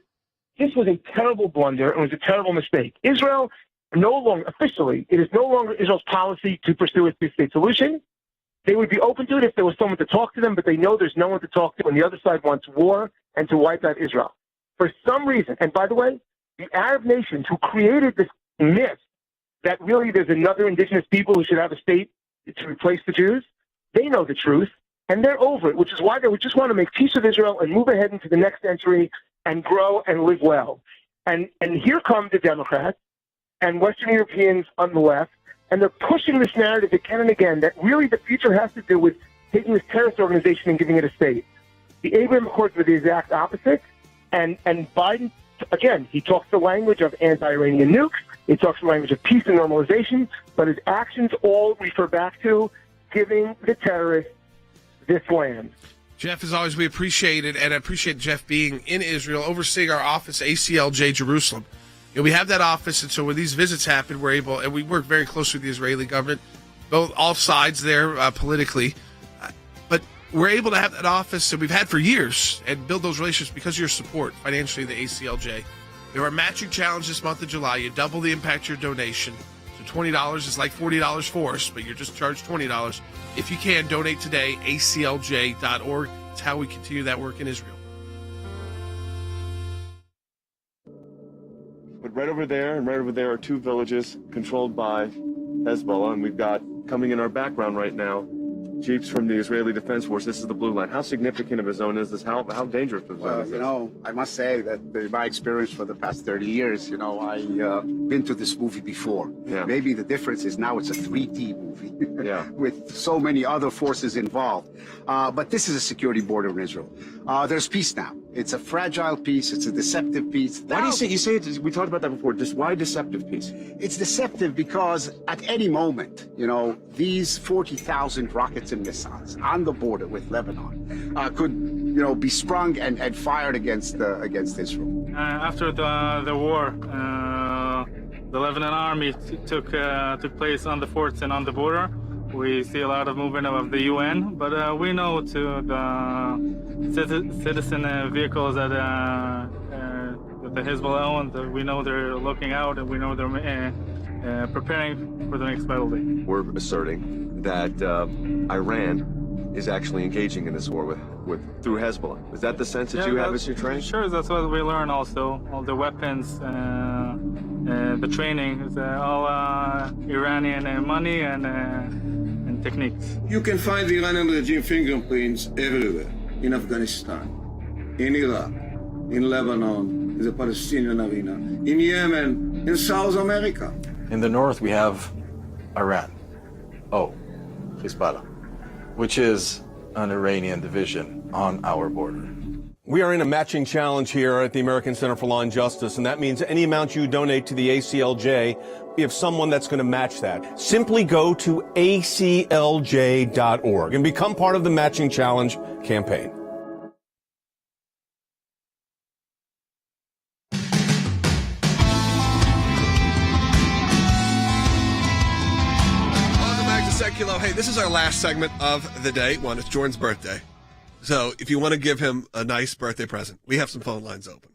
Speaker 20: this was a terrible blunder and was a terrible mistake. Israel no longer, officially, it is no longer Israel's policy to pursue a two-state solution. They would be open to it if there was someone to talk to them, but they know there's no one to talk to, and the other side wants war and to wipe out Israel. For some reason, and by the way, the Arab nations who created this myth that really there's another indigenous people who should have a state to replace the Jews, they know the truth, and they're over it, which is why they would just want to make peace with Israel and move ahead into the next century and grow and live well. And here come the Democrats and Western Europeans on the left, and they're pushing this narrative again and again that really the future has to do with taking this terrorist organization and giving it a state. The Abraham Accords were the exact opposite, and Biden, again, he talks the language of anti-Iranian nukes, he talks the language of peace and normalization, but his actions all refer back to giving the terrorists this land.
Speaker 1: Jeff, as always, we appreciate it, and I appreciate Jeff being in Israel, overseeing our office, ACLJ Jerusalem. You know, we have that office, and so when these visits happen, we're able, and we work very closely with the Israeli government, all sides there politically, but we're able to have that office that we've had for years and build those relationships because of your support financially, the ACLJ. There are matching challenges this month of July. You double the impact of your donation. So $20 is like $40 for us, but you're just charged $20. If you can, donate today, aclj.org. It's how we continue that work in Israel.
Speaker 21: But right over there and right over there are two villages controlled by Hezbollah, and we've got coming in our background right now jeeps from the Israeli Defense Force. This is the blue line. How significant of a zone is this? How dangerous of a zone is this?
Speaker 22: You know, I must say that in my experience for the past 30 years, you know, I've been to this movie before.
Speaker 21: Yeah.
Speaker 22: Maybe the difference is now it's a 3D movie
Speaker 21: yeah.
Speaker 22: with so many other forces involved. But this is a security border in Israel. There's peace now. It's a fragile peace. It's a deceptive peace.
Speaker 21: Why do you say it? We talked about that before. Just why deceptive peace?
Speaker 22: It's deceptive because at any moment, you know, these 40,000 rockets and missiles on the border with Lebanon could, you know, be sprung and fired against Israel.
Speaker 23: After the war, the Lebanon army took place on the forts and on the border. We see a lot of movement of the UN, but we know to the citizen vehicles that the Hezbollah own, we know they're looking out, and we know they're preparing for the next battle day.
Speaker 21: We're asserting that Iran is actually engaging in this war with through Hezbollah. Is that the sense that you have as you're training?
Speaker 23: Sure, that's what we learn also. All the weapons, the training is all Iranian money and techniques.
Speaker 18: You can find the Iranian regime fingerprints everywhere. In Afghanistan, in Iraq, in Lebanon, in the Palestinian arena, in Yemen, in South America.
Speaker 3: In the north, we have Iran. Hezbollah, which is an Iranian division on our border.
Speaker 5: We are in a matching challenge here at the American Center for Law and Justice, and that means any amount you donate to the ACLJ, we have someone that's going to match that. Simply go to aclj.org and become part of the Matching Challenge campaign.
Speaker 4: Sekulow. Hey, this is our last segment of the day. One, it's Jordan's birthday. So if you want to give him a nice birthday present, we have some phone lines open.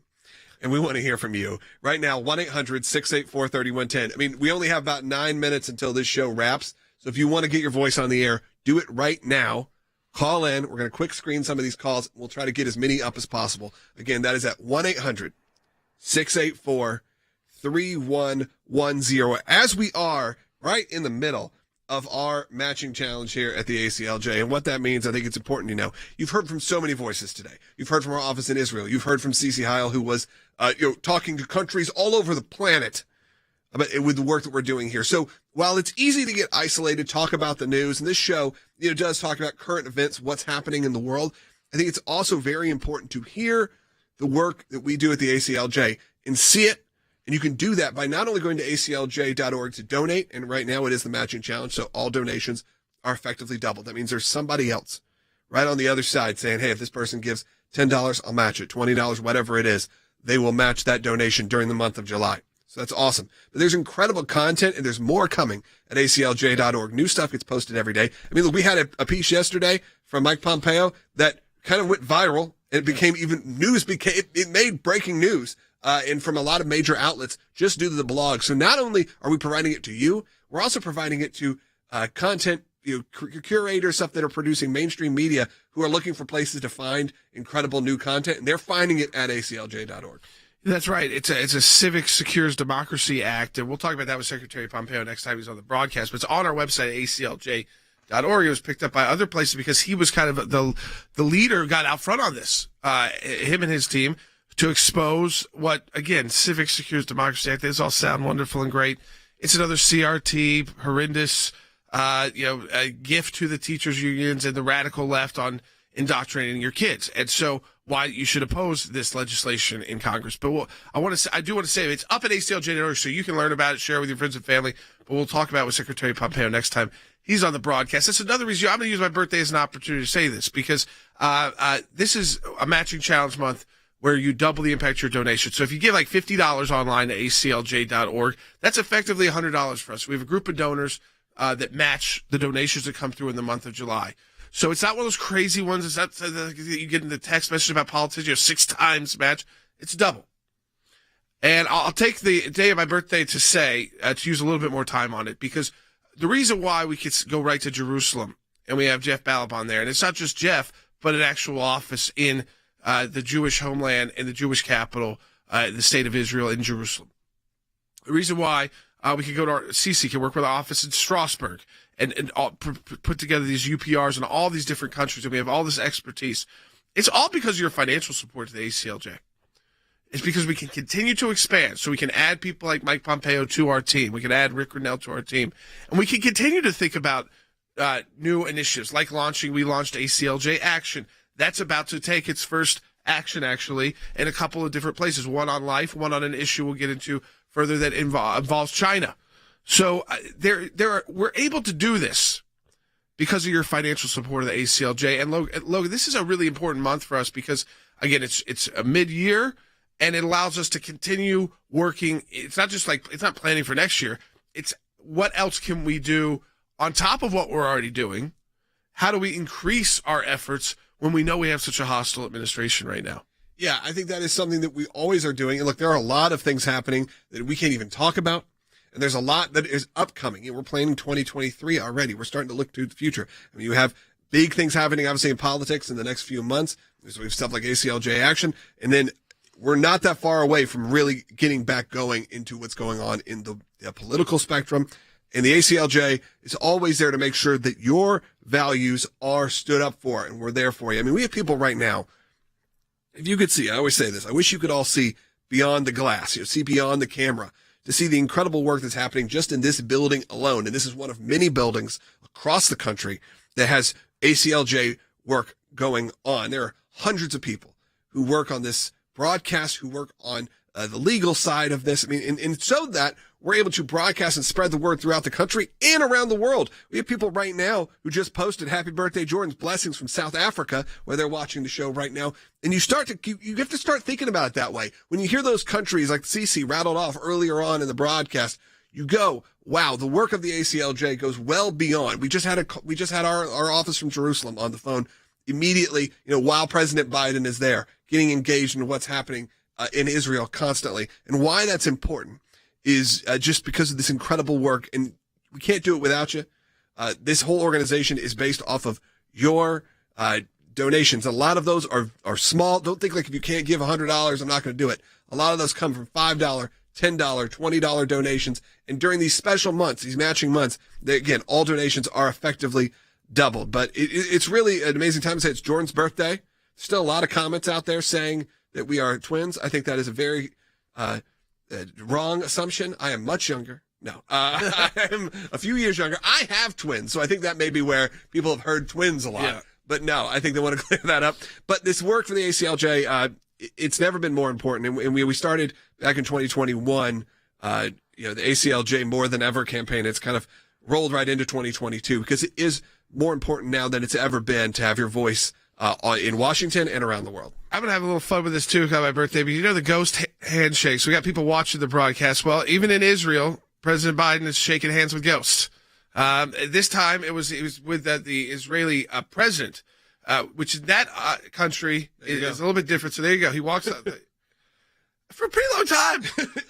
Speaker 4: And we want to hear from you. Right now, 1-800-684-3110. I mean, we only have about 9 minutes until this show wraps. So if you want to get your voice on the air, do it right now. Call in. We're going to quick screen some of these calls. We'll try to get as many up as possible. Again, that is at 1-800-684-3110. As we are right in the middle of our matching challenge here at the ACLJ. And what that means, I think it's important to know. You've heard from so many voices today. You've heard from our office in Israel. You've heard from Cece Heil, who was talking to countries all over the planet about with the work that we're doing here. So while it's easy to get isolated, talk about the news, and this show does talk about current events, what's happening in the world, I think it's also very important to hear the work that we do at the ACLJ and see it. And you can do that by not only going to aclj.org to donate, and right now it is the matching challenge, so all donations are effectively doubled. That means there's somebody else right on the other side saying, hey, if this person gives $10, I'll match it, $20, whatever it is. They will match that donation during the month of July. So that's awesome. But there's incredible content, and there's more coming at aclj.org. New stuff gets posted every day. I mean, look, we had a piece yesterday from Mike Pompeo that kind of went viral, and it became even news. It made breaking news. And from a lot of major outlets just due to the blog. So not only are we providing it to you, we're also providing it to content curators, stuff that are producing mainstream media who are looking for places to find incredible new content, and they're finding it at aclj.org.
Speaker 1: That's right. It's a Civic Secures Democracy Act, and we'll talk about that with Secretary Pompeo next time he's on the broadcast. But it's on our website, aclj.org. It was picked up by other places because he was kind of the leader who got out front on this, him and his team, to expose what, again, Civic Secures Democracy Act. These all sound wonderful and great. It's another CRT, horrendous, a gift to the teachers' unions and the radical left on indoctrinating your kids. And so why you should oppose this legislation in Congress. But I do want to say it's up at aclj.org so you can learn about it, share with your friends and family. But we'll talk about it with Secretary Pompeo next time he's on the broadcast. That's another reason I'm going to use my birthday as an opportunity to say this, because this is a matching challenge month where you double the impact of your donation. So if you give like $50 online to aclj.org, that's effectively $100 for us. We have a group of donors that match the donations that come through in the month of July. So it's not one of those crazy ones. It's not you get in the text message about politicians, 6 times match. It's double. And I'll take the day of my birthday to say, to use a little bit more time on it, because the reason why we could go right to Jerusalem, and we have Jeff Ballop on there, and it's not just Jeff, but an actual office in the Jewish homeland and the Jewish capital, the state of Israel in Jerusalem. The reason why we could go to CC can work with our office in Strasbourg and put together these UPRs in all these different countries, and we have all this expertise. It's all because of your financial support to the ACLJ. It's because we can continue to expand, so we can add people like Mike Pompeo to our team. We can add Rick Grinnell to our team, and we can continue to think about new initiatives like we launched ACLJ Action. That's about to take its first action, actually, in a couple of different places. One on life, one on an issue we'll get into further that involves China. So we're able to do this because of your financial support of the ACLJ. And Logan, this is a really important month for us because, again, it's a mid-year, and it allows us to continue working. It's not just it's not planning for next year. It's what else can we do on top of what we're already doing? How do we increase our efforts when we know we have such a hostile administration right now?
Speaker 4: Yeah, I think that is something that we always are doing. And look, there are a lot of things happening that we can't even talk about. And there's a lot that is upcoming. We're planning 2023 already. We're starting to look to the future. I mean, you have big things happening, obviously, in politics in the next few months. So we have stuff like ACLJ action, and then we're not that far away from really getting back going into what's going on in the political spectrum. And the ACLJ is always there to make sure that your values are stood up for, and we're there for you. I mean, we have people right now. If you could see, I always say this, I wish you could all see beyond the glass, see beyond the camera, to see the incredible work that's happening just in this building alone. And this is one of many buildings across the country that has ACLJ work going on. There are hundreds of people who work on this broadcast, who work on the legal side of this. I mean, and so that we're able to broadcast and spread the word throughout the country and around the world. We have people right now who just posted happy birthday, Jordan's blessings from South Africa, where they're watching the show right now. And you have to start thinking about it that way. When you hear those countries like Cece rattled off earlier on in the broadcast, you go, wow, the work of the ACLJ goes well beyond. We just had our office from Jerusalem on the phone immediately, while President Biden is there, getting engaged in what's happening in Israel constantly. And why that's important is just because of this incredible work, and we can't do it without you. This whole organization is based off of your donations. A lot of those are small. Don't think like if you can't give $100, I'm not going to do it. A lot of those come from $5, $10, $20 donations. And during these special months, these matching months, again, all donations are effectively doubled. But it's really an amazing time to say it's Jordan's birthday. Still a lot of comments out there saying that we are twins. I think that is a very wrong assumption. I am much younger. No, I am a few years younger. I have twins, so I think that may be where people have heard twins a lot. Yeah. But no, I think they want to clear that up. But this work for the ACLJ, it's never been more important. And we started back in 2021, the ACLJ More Than Ever campaign. It's kind of rolled right into 2022 because it is more important now than it's ever been to have your voice in Washington and around the world.
Speaker 1: I'm going to have a little fun with this, too, on my birthday. But the ghost handshakes. We got people watching the broadcast. Well, even in Israel, President Biden is shaking hands with ghosts. This time, it was with the Israeli president, which in that country is a little bit different. So there you go. He walks up for a pretty long time.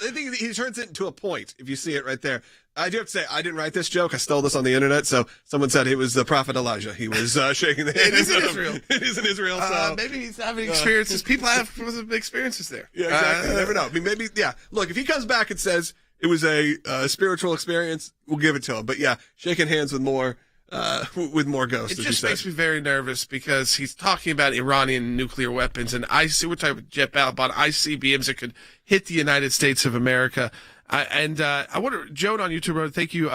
Speaker 4: I think he turns it into a point, if you see it right there. I do have to say, I didn't write this joke. I stole this on the internet. So someone said it was the prophet Elijah. He was shaking the hand.
Speaker 1: It is in Israel.
Speaker 4: It is in Israel. So
Speaker 1: maybe he's having experiences. People have experiences there.
Speaker 4: Yeah, exactly. You never know. I mean, maybe, yeah. Look, if he comes back and says it was a spiritual experience, we'll give it to him. But yeah, shaking hands with more ghosts.
Speaker 1: It just makes me very nervous because he's talking about Iranian nuclear weapons, and we're talking about jet about ICBMs that could hit the United States of America. I wonder, Joan on YouTube, thank you,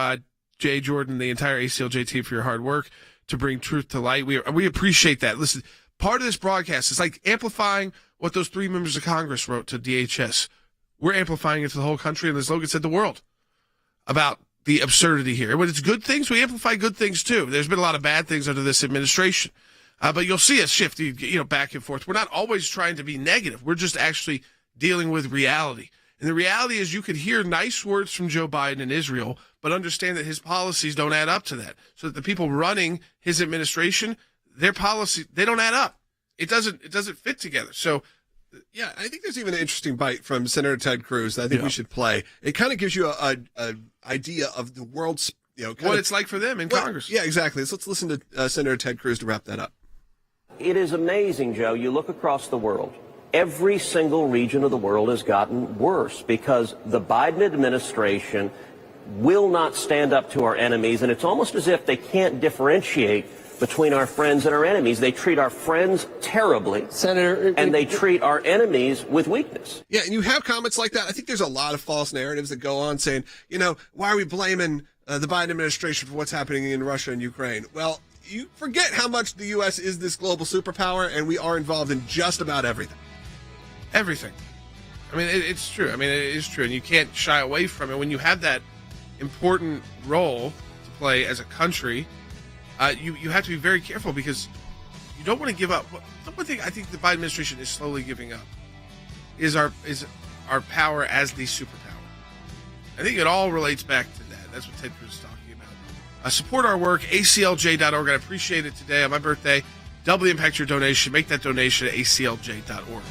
Speaker 1: Jay, Jordan, the entire ACLJ team for your hard work to bring truth to light. We appreciate that. Listen, part of this broadcast is like amplifying what those 3 members of Congress wrote to DHS. We're amplifying it to the whole country, and as Logan said, the world, about the absurdity here. When it's good things, we amplify good things too. There's been a lot of bad things under this administration. But you'll see us shift, back and forth. We're not always trying to be negative. We're just actually dealing with reality. And the reality is you could hear nice words from Joe Biden in Israel, but understand that his policies don't add up to that. So that the people running his administration, their policy, they don't add up. It doesn't fit together. So,
Speaker 4: yeah, I think there's even an interesting bite from Senator Ted Cruz that I think we should play. It kind of gives you a idea of the world's,
Speaker 1: what it's like for them in Congress.
Speaker 4: Yeah, exactly. So let's listen to Senator Ted Cruz to wrap that up.
Speaker 7: It is amazing, Joe. You look across the world. Every single region of the world has gotten worse because the Biden administration will not stand up to our enemies, and it's almost as if they can't differentiate between our friends and our enemies. They treat our friends terribly, Senator, and they treat our enemies with weakness.
Speaker 4: Yeah, and you have comments like that. I think there's a lot of false narratives that go on saying, why are we blaming the Biden administration for what's happening in Russia and Ukraine? Well, you forget how much the U.S. is this global superpower, and we are involved in just about everything.
Speaker 1: Everything. I mean, it's true. I mean, it is true, and you can't shy away from it. When you have that important role to play as a country, you have to be very careful because you don't want to give up. One thing I think the Biden administration is slowly giving up is our power as the superpower. I think it all relates back to that. That's what Ted Cruz is talking about. Support our work, aclj.org. I appreciate it today on my birthday. Doubly impact your donation. Make that donation at aclj.org.